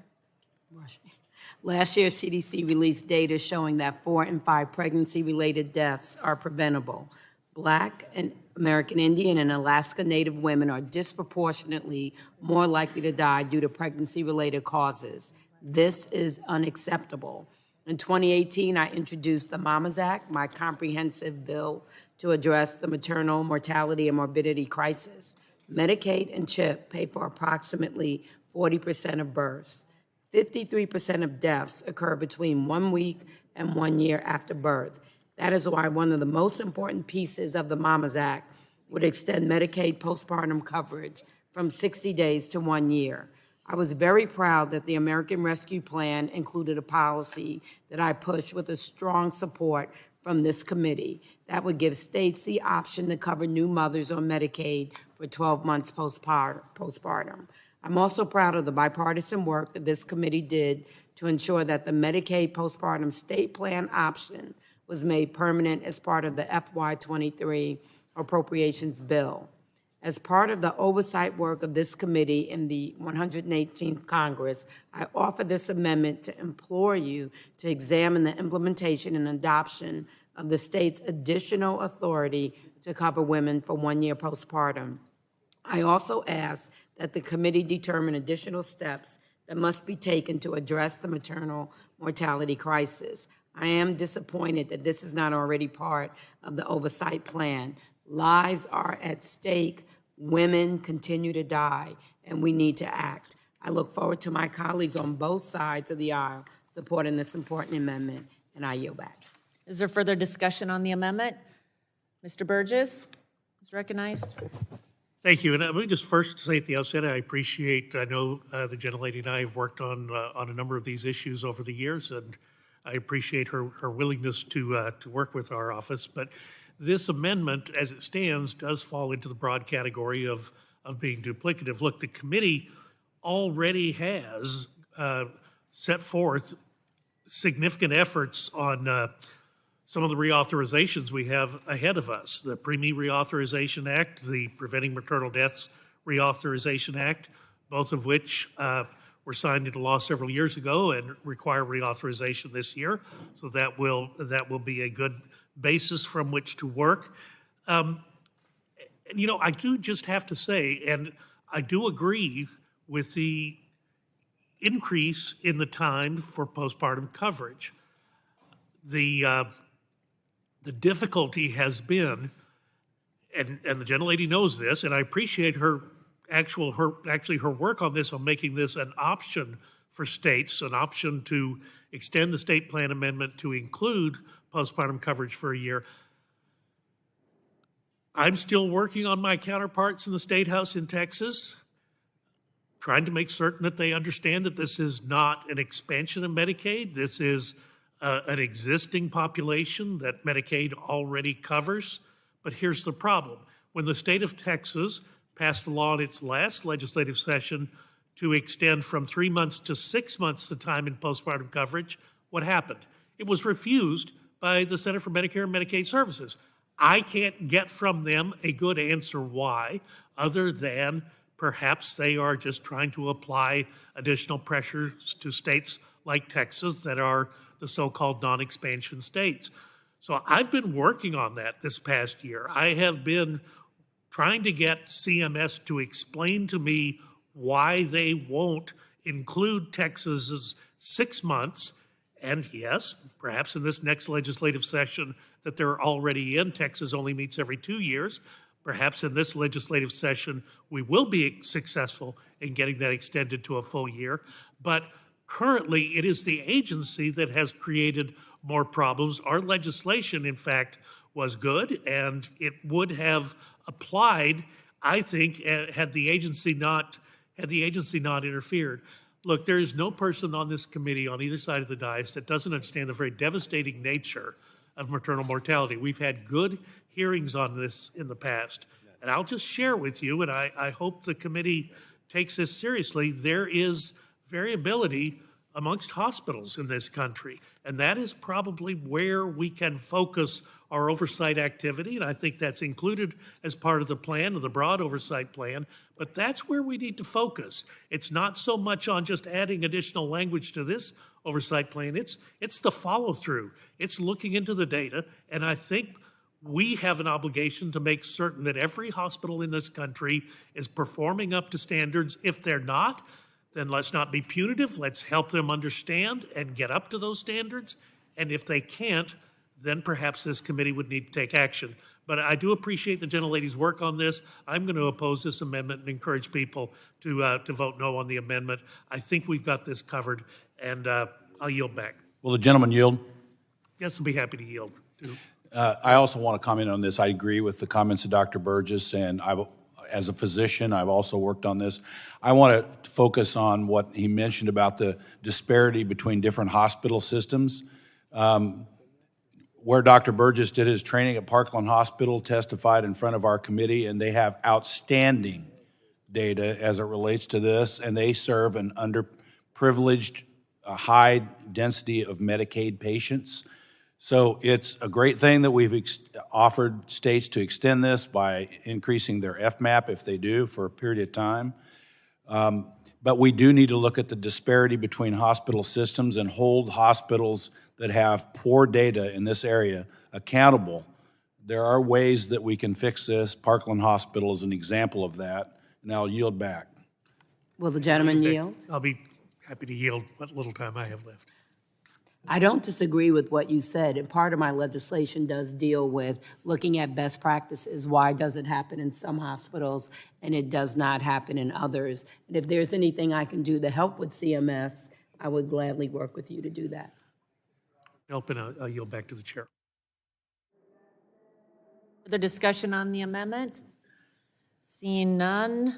Last year, CDC released data showing that 4 in 5 pregnancy-related deaths are preventable. Black and American Indian and Alaska Native women are disproportionately more likely to die due to pregnancy-related causes. This is unacceptable. In 2018, I introduced the Mamas Act, my comprehensive bill to address the maternal mortality and morbidity crisis. Medicaid and CHIP pay for approximately 40% of births. 53% of deaths occur between 1 week and 1 year after birth. That is why one of the most important pieces of the Mamas Act would extend Medicaid postpartum coverage from 60 days to 1 year. I was very proud that the American Rescue Plan included a policy that I pushed with a strong support from this committee that would give states the option to cover new mothers on Medicaid for 12 months postpartum. I'm also proud of the bipartisan work that this committee did to ensure that the Medicaid postpartum state plan option was made permanent as part of the FY23 appropriations bill. As part of the oversight work of this committee in the 118th Congress, I offer this amendment to implore you to examine the implementation and adoption of the state's additional authority to cover women for 1 year postpartum. I also ask that the committee determine additional steps that must be taken to address the maternal mortality crisis. I am disappointed that this is not already part of the oversight plan. Lives are at stake, women continue to die, and we need to act. I look forward to my colleagues on both sides of the aisle supporting this important amendment, and I yield back. Is there further discussion on the amendment? Mr. Burgess is recognized. Thank you. And let me just first say at the outset, I know the gentlelady and I have worked on a number of these issues over the years, and I appreciate her willingness to work with our office. But this amendment, as it stands, does fall into the broad category of being duplicative. Look, the committee already has set forth significant efforts on some of the reauthorizations we have ahead of us. The Preemie Reauthorization Act, the Preventing Maternal Deaths Reauthorization Act, both of which were signed into law several years ago and require reauthorization this year. So that will be a good basis from which to work. And, you know, I do just have to say, and I do agree with the increase in the time for postpartum coverage. The difficulty has been, and the gentlelady knows this, and I appreciate her work on this, on making this an option for states, an option to extend the state plan amendment to include postpartum coverage for a year. I'm still working on my counterparts in the State House in Texas, trying to make certain that they understand that this is not an expansion of Medicaid. This is an existing population that Medicaid already covers. But here's the problem. When the state of Texas passed a law in its last legislative session to extend from 3 months to 6 months the time in postpartum coverage, what happened? It was refused by the Center for Medicare and Medicaid Services. I can't get from them a good answer why, other than perhaps they are just trying to apply additional pressures to states like Texas that are the so-called non-expansion states. So I've been working on that this past year. I have been trying to get CMS to explain to me why they won't include Texas's 6 months. And yes, perhaps in this next legislative session that they're already in, Texas only meets every 2 years. Perhaps in this legislative session, we will be successful in getting that extended to a full year. But currently, it is the agency that has created more problems. Our legislation, in fact, was good, and it would have applied, I think, had the agency not interfered. Look, there is no person on this committee on either side of the dais that doesn't understand the very devastating nature of maternal mortality. We've had good hearings on this in the past. And I'll just share with you, and I hope the committee takes this seriously, there is variability amongst hospitals in this country. And that is probably where we can focus our oversight activity. And I think that's included as part of the plan, of the broad oversight plan. But that's where we need to focus. It's not so much on just adding additional language to this oversight plan. It's the follow through. It's looking into the data. And I think we have an obligation to make certain that every hospital in this country is performing up to standards. If they're not, then let's not be punitive. Let's help them understand and get up to those standards. And if they can't, then perhaps this committee would need to take action. But I do appreciate the gentlelady's work on this. I'm going to oppose this amendment and encourage people to vote no on the amendment. I think we've got this covered, and I'll yield back. Will the gentleman yield? Yes, I'll be happy to yield. I also want to comment on this. I agree with the comments of Dr. Burgess, and as a physician, I've also worked on this. I want to focus on what he mentioned about the disparity between different hospital systems. Where Dr. Burgess did his training at Parkland Hospital, testified in front of our committee, and they have outstanding data as it relates to this, and they serve an underprivileged, high density of Medicaid patients. So it's a great thing that we've offered states to extend this by increasing their FMAP if they do for a period of time. But we do need to look at the disparity between hospital systems and hold hospitals that have poor data in this area accountable. There are ways that we can fix this. Parkland Hospital is an example of that. And I'll yield back. Will the gentleman yield? I'll be happy to yield what little time I have left. I don't disagree with what you said, and part of my legislation does deal with looking at best practices. Why does it happen in some hospitals and it does not happen in others? And if there's anything I can do to help with CMS, I would gladly work with you to do that. I'll yield back to the chair. Further discussion on the amendment? Seeing none,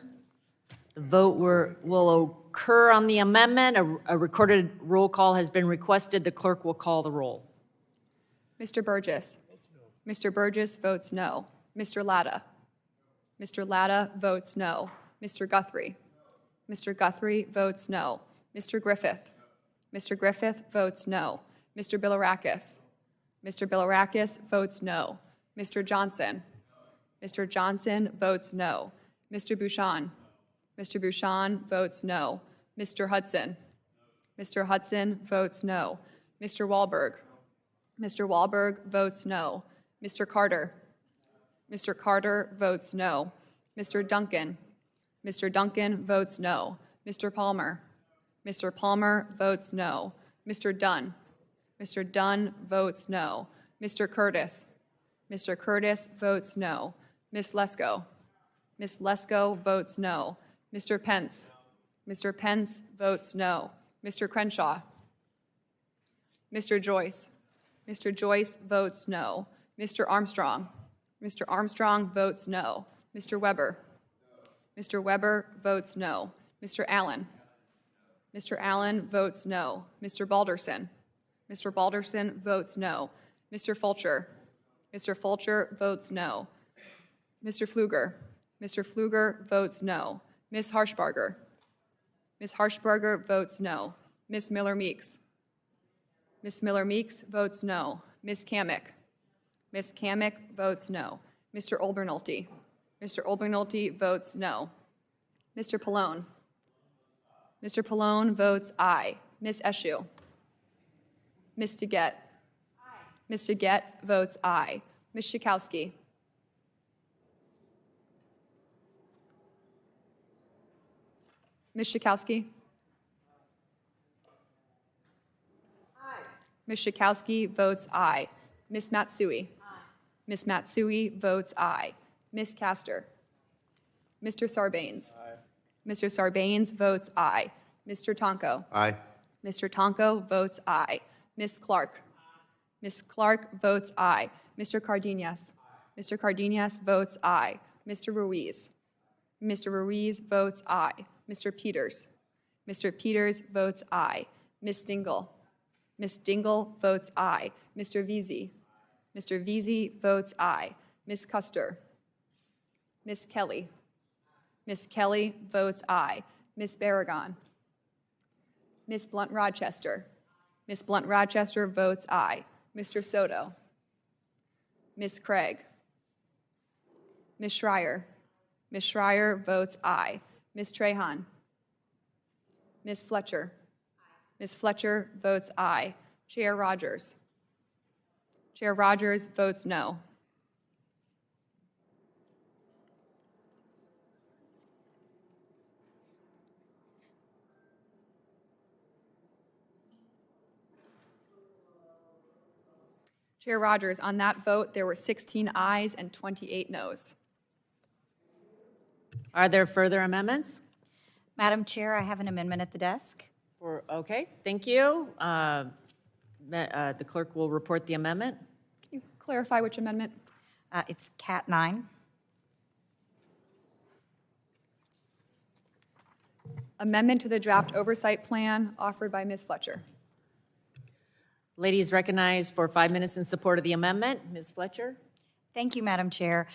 the vote will occur on the amendment. A recorded roll call has been requested. The clerk will call the roll. Mr. Burgess. Mr. Burgess votes no. Mr. Latta. Mr. Latta votes no. Mr. Guthrie. Mr. Guthrie votes no. Mr. Griffith. Mr. Griffith votes no. Mr. Bilirakis. Mr. Bilirakis votes no. Mr. Johnson. Mr. Johnson votes no. Mr. Bouchon. Mr. Bouchon votes no. Mr. Hudson. Mr. Hudson votes no. Mr. Wahlberg. Mr. Wahlberg votes no. Mr. Carter. Mr. Carter votes no. Mr. Duncan. Mr. Duncan votes no. Mr. Palmer. Mr. Palmer votes no. Mr. Dunn. Mr. Dunn votes no. Mr. Curtis. Mr. Curtis votes no. Ms. Lesko. Ms. Lesko votes no. Mr. Pence. Mr. Pence votes no. Mr. Crenshaw. Mr. Joyce. Mr. Joyce votes no. Mr. Armstrong. Mr. Armstrong votes no. Mr. Weber. Mr. Weber votes no. Mr. Allen. Mr. Allen votes no. Mr. Balderson. Mr. Balderson votes no. Mr. Fulcher. Mr. Fulcher votes no. Mr. Pfluger. Mr. Pfluger votes no. Ms. Harshbarger. Ms. Harshbarger votes no. Ms. Miller-Meeks. Ms. Miller-Meeks votes no. Ms. Kamick. Ms. Kamick votes no. Mr. Olbernolte. Mr. Olbernolte votes no. Mr. Pallone. Mr. Pallone votes aye. Ms. Eshoo. Ms. DeGette. Ms. DeGette votes aye. Ms. Schakowsky. Ms. Schakowsky. Ms. Schakowsky votes aye. Ms. Matsui. Ms. Matsui votes aye. Ms. Castor. Mr. Sarbanes. Mr. Sarbanes votes aye. Mr. Tonko. Aye. Mr. Tonko votes aye. Ms. Clark. Ms. Clark votes aye. Mr. Cardenas. Mr. Cardenas votes aye. Mr. Ruiz. Mr. Ruiz votes aye. Mr. Peters. Mr. Peters votes aye. Ms. Dingell. Ms. Dingell votes aye. Mr. Veazey. Mr. Veazey votes aye. Ms. Custer. Ms. Kelly. Ms. Kelly votes aye. Ms. Barragon. Ms. Blunt-Rochester. Ms. Blunt-Rochester votes aye. Mr. Soto. Ms. Craig. Ms. Schreier. Ms. Schreier votes aye. Ms. Trahan. Ms. Fletcher. Ms. Fletcher votes aye. Chair Rogers. Chair Rogers votes no. Chair Rogers, on that vote, there were 16 ayes and 28 noes. Are there further amendments? Madam Chair, I have an amendment at the desk. Okay, thank you. The clerk will report the amendment. Can you clarify which amendment? It's Cat 9. Amendment to the draft oversight plan offered by Ms. Fletcher. Ladies recognized for 5 minutes in support of the amendment. Ms. Fletcher? Thank you, Madam Chair.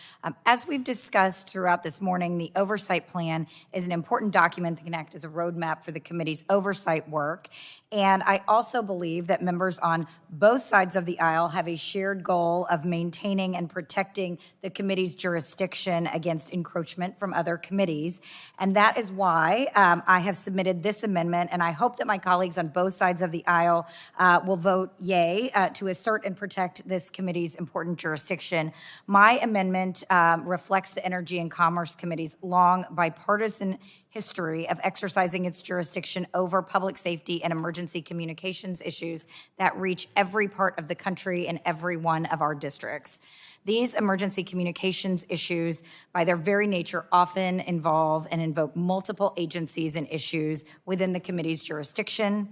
As we've discussed throughout this morning, the Oversight Plan is an important document that can act as a roadmap for the committee's oversight work. And I also believe that members on both sides of the aisle have a shared goal of maintaining and protecting the committee's jurisdiction against encroachment from other committees. And that is why I have submitted this amendment, and I hope that my colleagues on both sides of the aisle will vote yay to assert and protect this committee's important jurisdiction. My amendment reflects the Energy and Commerce Committee's long bipartisan history of exercising its jurisdiction over public safety and emergency communications issues that reach every part of the country and every one of our districts. These emergency communications issues, by their very nature, often involve and invoke multiple agencies and issues within the committee's jurisdiction.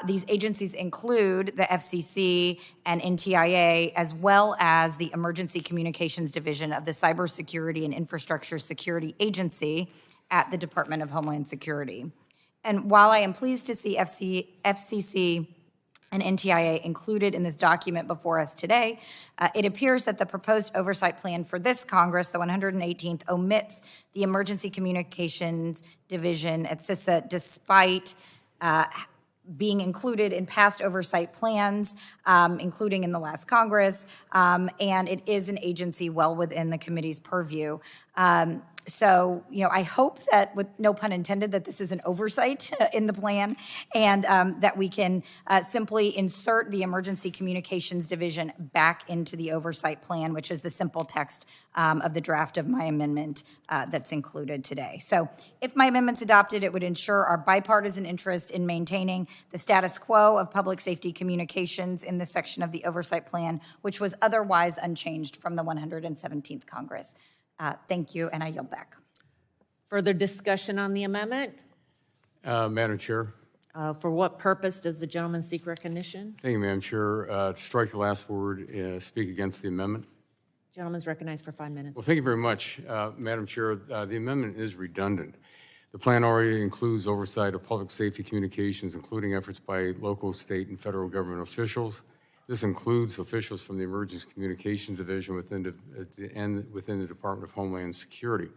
These agencies include the FCC and NTIA, as well as the Emergency Communications Division of the Cybersecurity and Infrastructure Security Agency at the Department of Homeland Security. And while I am pleased to see FCC and NTIA included in this document before us today, it appears that the proposed oversight plan for this Congress, the 118th, omits the Emergency Communications Division at CISA, despite being included in past oversight plans, including in the last Congress, and it is an agency well within the committee's purview. So, I hope that, with no pun intended, that this is an oversight in the plan, and that we can simply insert the Emergency Communications Division back into the oversight plan, which is the simple text of the draft of my amendment that's included today. So if my amendment's adopted, it would ensure our bipartisan interest in maintaining the status quo of public safety communications in this section of the oversight plan, which was otherwise unchanged from the 117th Congress. Thank you, and I yield back. Further discussion on the amendment? Madam Chair. For what purpose does the gentleman seek recognition? Thank you, Madam Chair. To strike the last word, speak against the amendment. Gentleman's recognized for 5 minutes. Well, thank you very much, Madam Chair. The amendment is redundant. The plan already includes oversight of public safety communications, including efforts by local, state, and federal government officials. This includes officials from the Emergency Communications Division within the Department of Homeland Security. It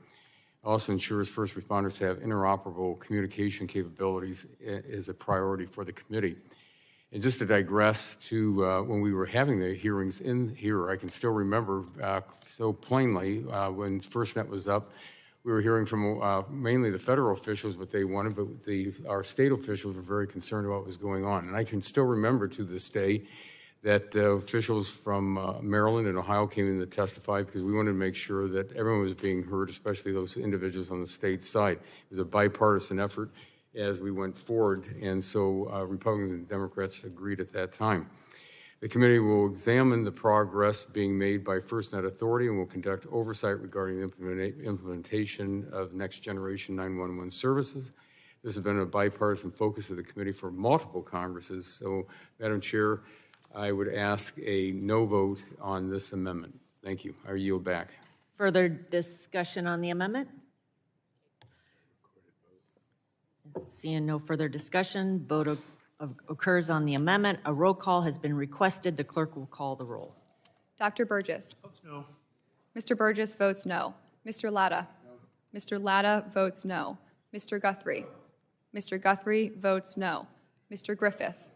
also ensures first responders have interoperable communication capabilities is a priority for the committee. And just to digress to when we were having the hearings in here, I can still remember so plainly when FirstNet was up, we were hearing from mainly the federal officials what they wanted, but our state officials were very concerned about what was going on. And I can still remember to this day that officials from Maryland and Ohio came in to testify because we wanted to make sure that everyone was being heard, especially those individuals on the state side. It was a bipartisan effort as we went forward, and so Republicans and Democrats agreed at that time. The committee will examine the progress being made by FirstNet Authority and will conduct oversight regarding the implementation of next generation 911 services. This has been a bipartisan focus of the committee for multiple Congresses. So, Madam Chair, I would ask a no vote on this amendment. Thank you. I yield back. Further discussion on the amendment? Seeing no further discussion, vote occurs on the amendment. A roll call has been requested. The clerk will call the roll. Dr. Burgess. Votes no. Mr. Burgess votes no. Mr. Latta. No. Mr. Latta votes no. Mr. Guthrie. Mr. Guthrie votes no. Mr. Griffith.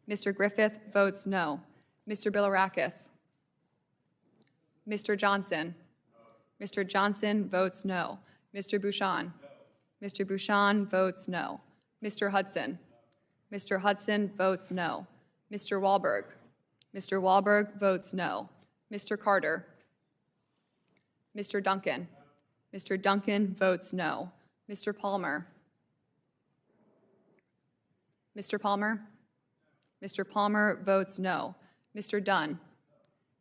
Mr. Griffith votes no. Mr. Bilirakis. Mr. Johnson. Mr. Johnson votes no. Mr. Bouchon. Mr. Bouchon votes no. Mr. Hudson. Mr. Hudson votes no. Mr. Wahlberg. Mr. Wahlberg votes no. Mr. Carter. Mr. Duncan. Mr. Duncan votes no. Mr. Palmer. Mr. Palmer. Mr. Palmer votes no. Mr. Dunn.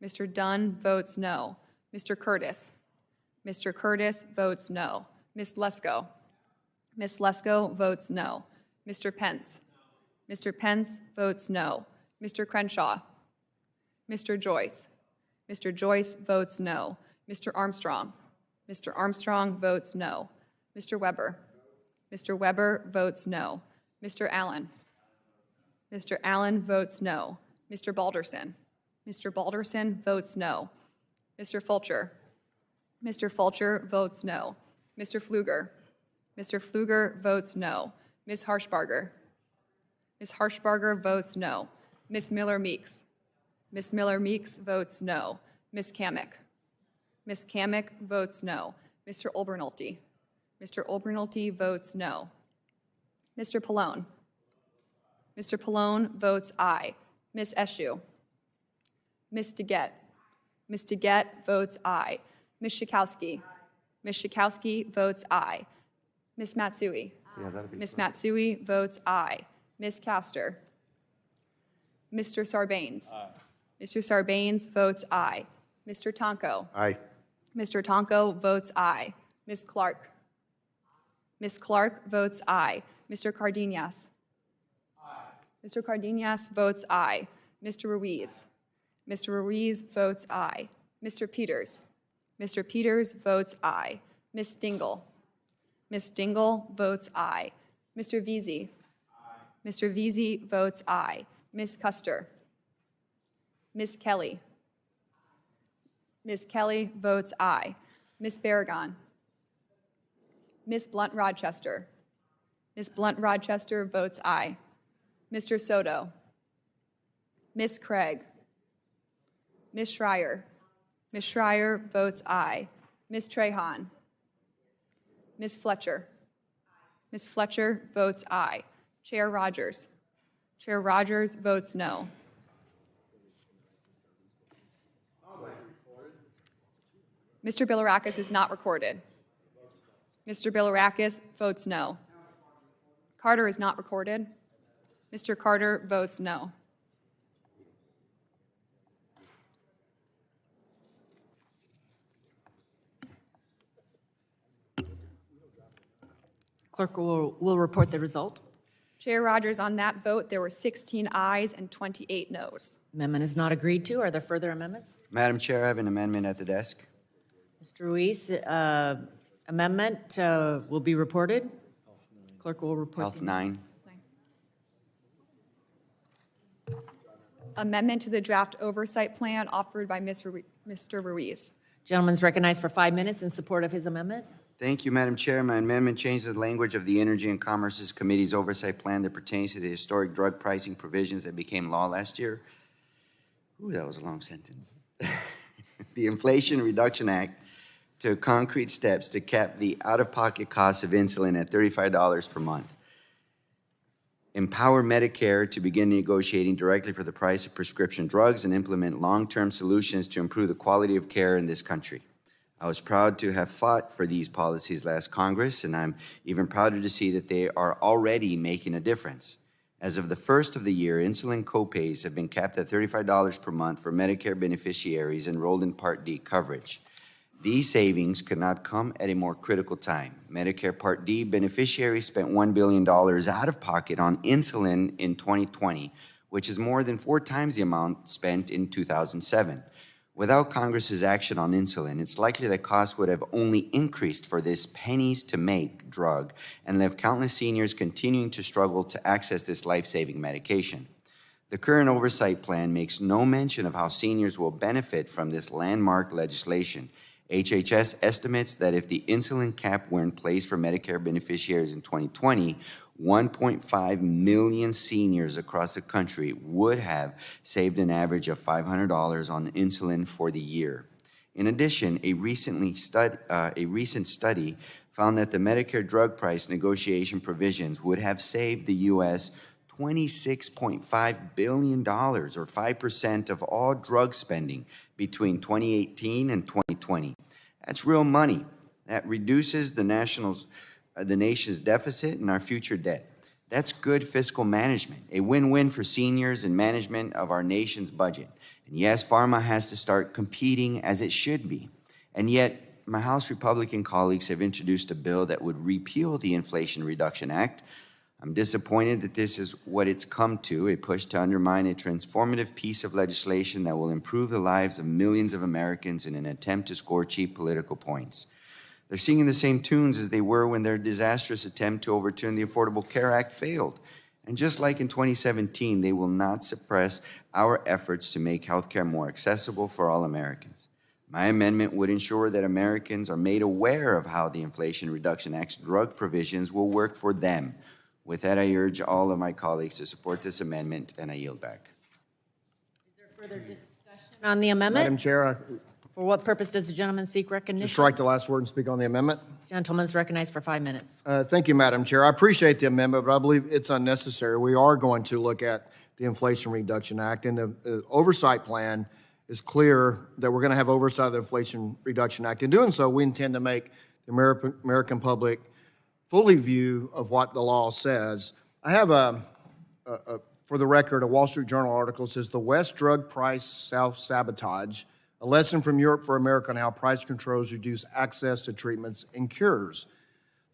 Mr. Dunn votes no. Mr. Curtis. Mr. Curtis votes no. Ms. Lesko. Ms. Lesko votes no. Mr. Pence. Mr. Pence votes no. Mr. Crenshaw. Mr. Joyce. Mr. Joyce votes no. Mr. Armstrong. Mr. Armstrong votes no. Mr. Weber. Mr. Weber votes no. Mr. Allen. Mr. Allen votes no. Mr. Balderson. Mr. Balderson votes no. Mr. Fulcher. Mr. Fulcher votes no. Mr. Pfluger. Mr. Pfluger votes no. Ms. Harshbarger. Ms. Harshbarger votes no. Ms. Miller-Meeks. Ms. Miller-Meeks votes no. Ms. Kamick. Ms. Kamick votes no. Mr. Olbernolte. Mr. Olbernolte votes no. Mr. Pallone. Mr. Pallone votes aye. Ms. Eshoo. Ms. DeGette. Ms. DeGette votes aye. Ms. Schakowsky. Ms. Schakowsky votes aye. Ms. Matsui. Ms. Matsui votes aye. Ms. Castor. Mr. Sarbanes. Mr. Sarbanes votes aye. Mr. Tonko. Aye. Mr. Tonko votes aye. Ms. Clark. Ms. Clark votes aye. Mr. Cardenas. Mr. Cardenas votes aye. Mr. Ruiz. Mr. Ruiz votes aye. Mr. Peters. Mr. Peters votes aye. Ms. Dingell. Ms. Dingell votes aye. Mr. Veazey. Mr. Veazey votes aye. Ms. Custer. Ms. Kelly. Ms. Kelly votes aye. Ms. Barragon. Ms. Blunt-Rochester. Ms. Blunt-Rochester votes aye. Mr. Soto. Ms. Craig. Ms. Schreier. Ms. Schreier votes aye. Ms. Trahan. Ms. Fletcher. Ms. Fletcher votes aye. Chair Rogers. Chair Rogers votes no. Mr. Bilirakis is not recorded. Mr. Bilirakis votes no. Carter is not recorded. Mr. Carter votes no. Clerk will report the result. Chair Rogers, on that vote, there were 16 ayes and 28 noes. Amendment is not agreed to. Are there further amendments? Madam Chair, I have an amendment at the desk. Mr. Ruiz, amendment will be reported. Clerk will report. Health 9. Amendment to the draft oversight plan offered by Mr. Ruiz. Gentleman's recognized for 5 minutes in support of his amendment. Thank you, Madam Chair. My amendment changes the language of the Energy and Commerce's Committee's oversight plan that pertains to the historic drug pricing provisions that became law last year. Ooh, that was a long sentence. The Inflation Reduction Act took concrete steps to cap the out-of-pocket cost of insulin at $35 per month, empower Medicare to begin negotiating directly for the price of prescription drugs, and implement long-term solutions to improve the quality of care in this country. I was proud to have fought for these policies last Congress, and I'm even prouder to see that they are already making a difference. As of the first of the year, insulin copays have been capped at $35 per month for Medicare beneficiaries enrolled in Part D coverage. These savings could not come at a more critical time. Medicare Part D beneficiaries spent $1 billion out of pocket on insulin in 2020, which is more than 4 times the amount spent in 2007. Without Congress's action on insulin, it's likely that costs would have only increased for this pennies-to-make drug and left countless seniors continuing to struggle to access this life-saving medication. The current oversight plan makes no mention of how seniors will benefit from this landmark legislation. HHS estimates that if the insulin cap were in place for Medicare beneficiaries in 2020, 1.5 million seniors across the country would have saved an average of $500 on insulin for the year. In addition, a recent study found that the Medicare drug price negotiation provisions would have saved the U.S. $26.5 billion, or 5% of all drug spending between 2018 and 2020. That's real money. That reduces the nation's deficit and our future debt. That's good fiscal management, a win-win for seniors and management of our nation's budget. And yes, pharma has to start competing as it should be. And yet, my House Republican colleagues have introduced a bill that would repeal the Inflation Reduction Act. I'm disappointed that this is what it's come to, a push to undermine a transformative piece of legislation that will improve the lives of millions of Americans in an attempt to score cheap political points. They're singing the same tunes as they were when their disastrous attempt to overturn the Affordable Care Act failed. And just like in 2017, they will not suppress our efforts to make health care more accessible for all Americans. My amendment would ensure that Americans are made aware of how the Inflation Reduction Act's drug provisions will work for them. With that, I urge all of my colleagues to support this amendment, and I yield back. Is there further discussion on the amendment? Madam Chair, For what purpose does the gentleman seek recognition? to strike the last word and speak on the amendment. Gentleman's recognized for 5 minutes. Thank you, Madam Chair. I appreciate the amendment, but I believe it's unnecessary. We are going to look at the Inflation Reduction Act, and the oversight plan is clear that we're going to have oversight of the Inflation Reduction Act. In doing so, we intend to make the American public fully view of what the law says. I have for the record, a Wall Street Journal article that says the West drug price self-sabotage, a lesson from Europe for America on how price controls reduce access to treatments and cures.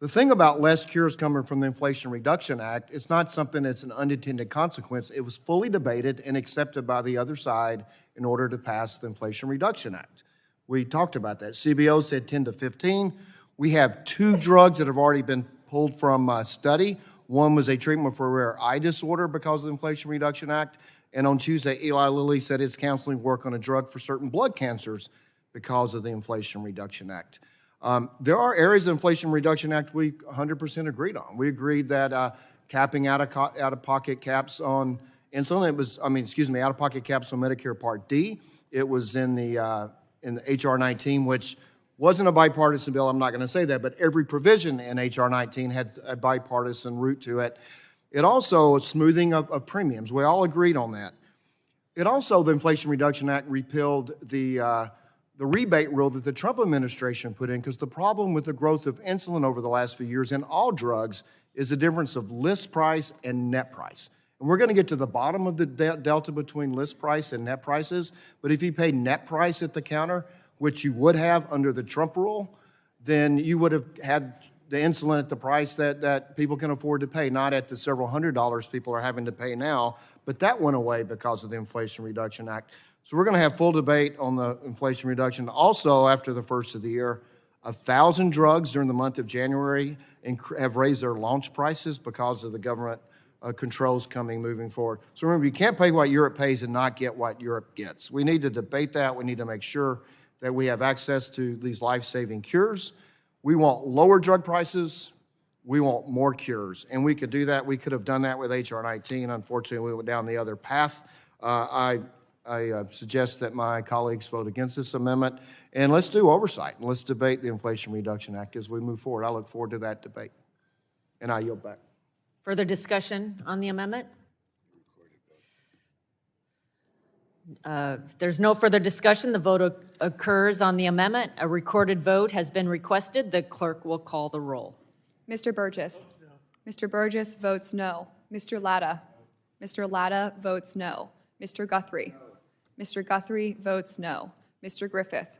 The thing about less cures coming from the Inflation Reduction Act, it's not something that's an unintended consequence. It was fully debated and accepted by the other side in order to pass the Inflation Reduction Act. We talked about that. CBO said 10 to 15. We have 2 drugs that have already been pulled from study. One was a treatment for a rare eye disorder because of the Inflation Reduction Act. And on Tuesday, Eli Lilly said it's counseling work on a drug for certain blood cancers because of the Inflation Reduction Act. There are areas of the Inflation Reduction Act we 100% agreed on. We agreed that capping out-of-pocket caps on insulin, out-of-pocket caps on Medicare Part D. It was in the HR 19, which Wasn't a bipartisan bill, I'm not going to say that, but every provision in H.R. 19 had a bipartisan root to it. It also, smoothing of premiums. We all agreed on that. It also, the Inflation Reduction Act repealed the rebate rule that the Trump administration put in, because the problem with the growth of insulin over the last few years in all drugs is the difference of list price and net price. And we're going to get to the bottom of the delta between list price and net prices, but if you pay net price at the counter, which you would have under the Trump rule, then you would have had the insulin at the price that people can afford to pay, not at the several $100s people are having to pay now. But that went away because of the Inflation Reduction Act. So we're going to have full debate on the Inflation Reduction. Also, after the first of the year, 1,000 drugs during the month of January have raised their launch prices because of the government controls moving forward. So remember, you can't pay what Europe pays and not get what Europe gets. We need to debate that. We need to make sure that we have access to these life-saving cures. We want lower drug prices. We want more cures. And we could do that. We could have done that with H.R. 19. Unfortunately, we went down the other path. I suggest that my colleagues vote against this amendment. And let's do oversight. And let's debate the Inflation Reduction Act as we move forward. I look forward to that debate. And I yield back. Further discussion on the amendment? If there's no further discussion, the vote occurs on the amendment. A recorded vote has been requested. The clerk will call the roll. Mr. Burgess. Mr. Burgess votes no. Mr. Latta. Mr. Latta votes no. Mr. Guthrie. Mr. Guthrie votes no. Mr. Griffith.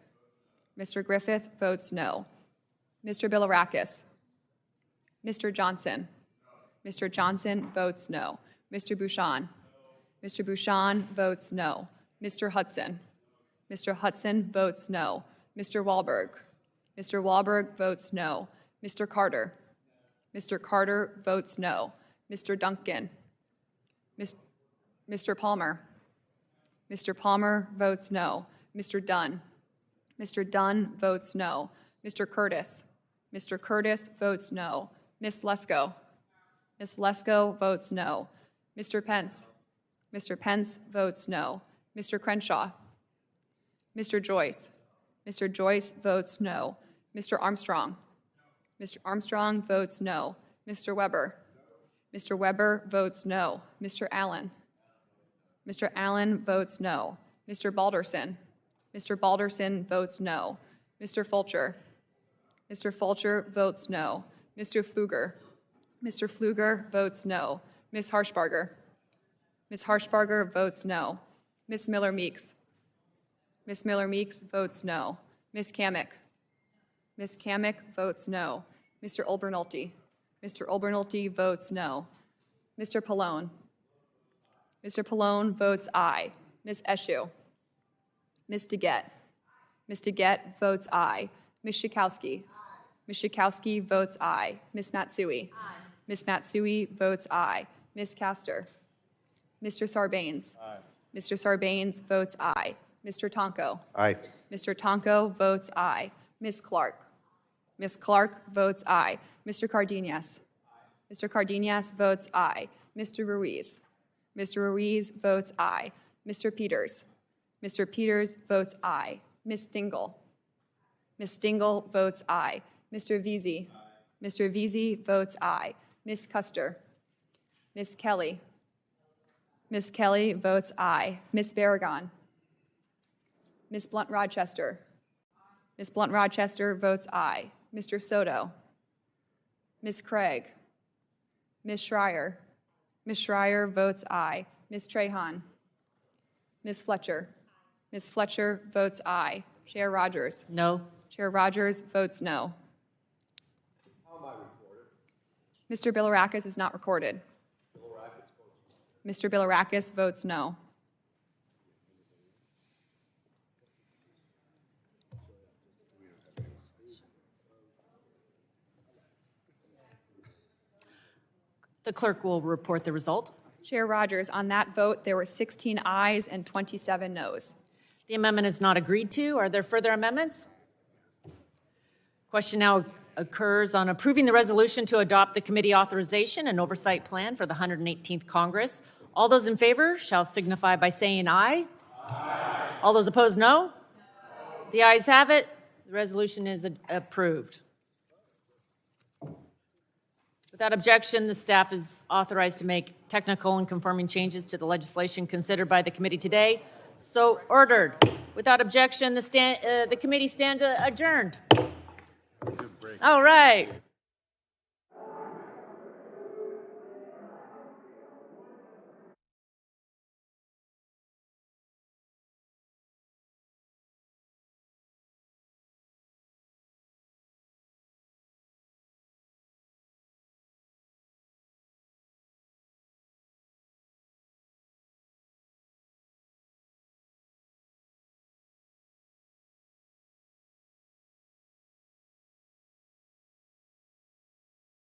Mr. Griffith votes no. Mr. Bilirakis. Mr. Johnson. Mr. Johnson votes no. Mr. Bouchon. Mr. Bouchon votes no. Mr. Hudson. Mr. Hudson votes no. Mr. Wahlberg. Mr. Wahlberg votes no. Mr. Carter. Mr. Carter votes no. Mr. Duncan. Mr. Palmer. Mr. Palmer votes no. Mr. Dunn. Mr. Dunn votes no. Mr. Curtis. Mr. Curtis votes no. Ms. Lesko. Ms. Lesko votes no. Mr. Pence. Mr. Pence votes no. Mr. Crenshaw. Mr. Joyce. Mr. Joyce votes no. Mr. Armstrong. Mr. Armstrong votes no. Mr. Weber. Mr. Weber votes no. Mr. Allen. Mr. Allen votes no. Mr. Balderson. Mr. Balderson votes no. Mr. Fulcher. Mr. Fulcher votes no. Mr. Pfluger. Mr. Pfluger votes no. Ms. Harshbarger. Ms. Harshbarger votes no. Ms. Miller-Meeks. Ms. Miller-Meeks votes no. Ms. Kamick. Ms. Kamick votes no. Mr. Olbernolte. Mr. Olbernolte votes no. Mr. Pallone. Mr. Pallone votes aye. Ms. Eshoo. Ms. DeGette. Ms. DeGette votes aye. Ms. Schakowsky. Ms. Schakowsky votes aye. Ms. Matsui. Ms. Matsui votes aye. Ms. Castor. Mr. Sarbanes. Mr. Sarbanes votes aye. Mr. Tonko. Aye. Mr. Tonko votes aye. Ms. Clark. Ms. Clark votes aye. Mr. Cardenas. Mr. Cardenas votes aye. Mr. Ruiz. Mr. Ruiz votes aye. Mr. Peters. Mr. Peters votes aye. Ms. Dingell. Ms. Dingell votes aye. Mr. Veazey. Mr. Veazey votes aye. Ms. Custer. Ms. Kelly. Ms. Kelly votes aye. Ms. Barragan. Ms. Blunt-Rochester. Ms. Blunt-Rochester votes aye. Mr. Soto. Ms. Craig. Ms. Schreier. Ms. Schreier votes aye. Ms. Trahan. Ms. Fletcher. Ms. Fletcher votes aye. Chair Rogers. No. Chair Rogers votes no. Mr. Bilirakis is not recorded. Mr. Bilirakis votes no. The clerk will report the result. Chair Rogers, on that vote, there were 16 ayes and 27 noes. The amendment is not agreed to. Are there further amendments? Question now occurs on approving the resolution to adopt the committee authorization and oversight plan for the 118th Congress. All those in favor shall signify by saying aye. Aye. All those opposed, no. The ayes have it. The resolution is approved. Without objection, the staff is authorized to make technical and conforming changes to the legislation considered by the committee today. So ordered. Without objection, the committee stands adjourned. All right.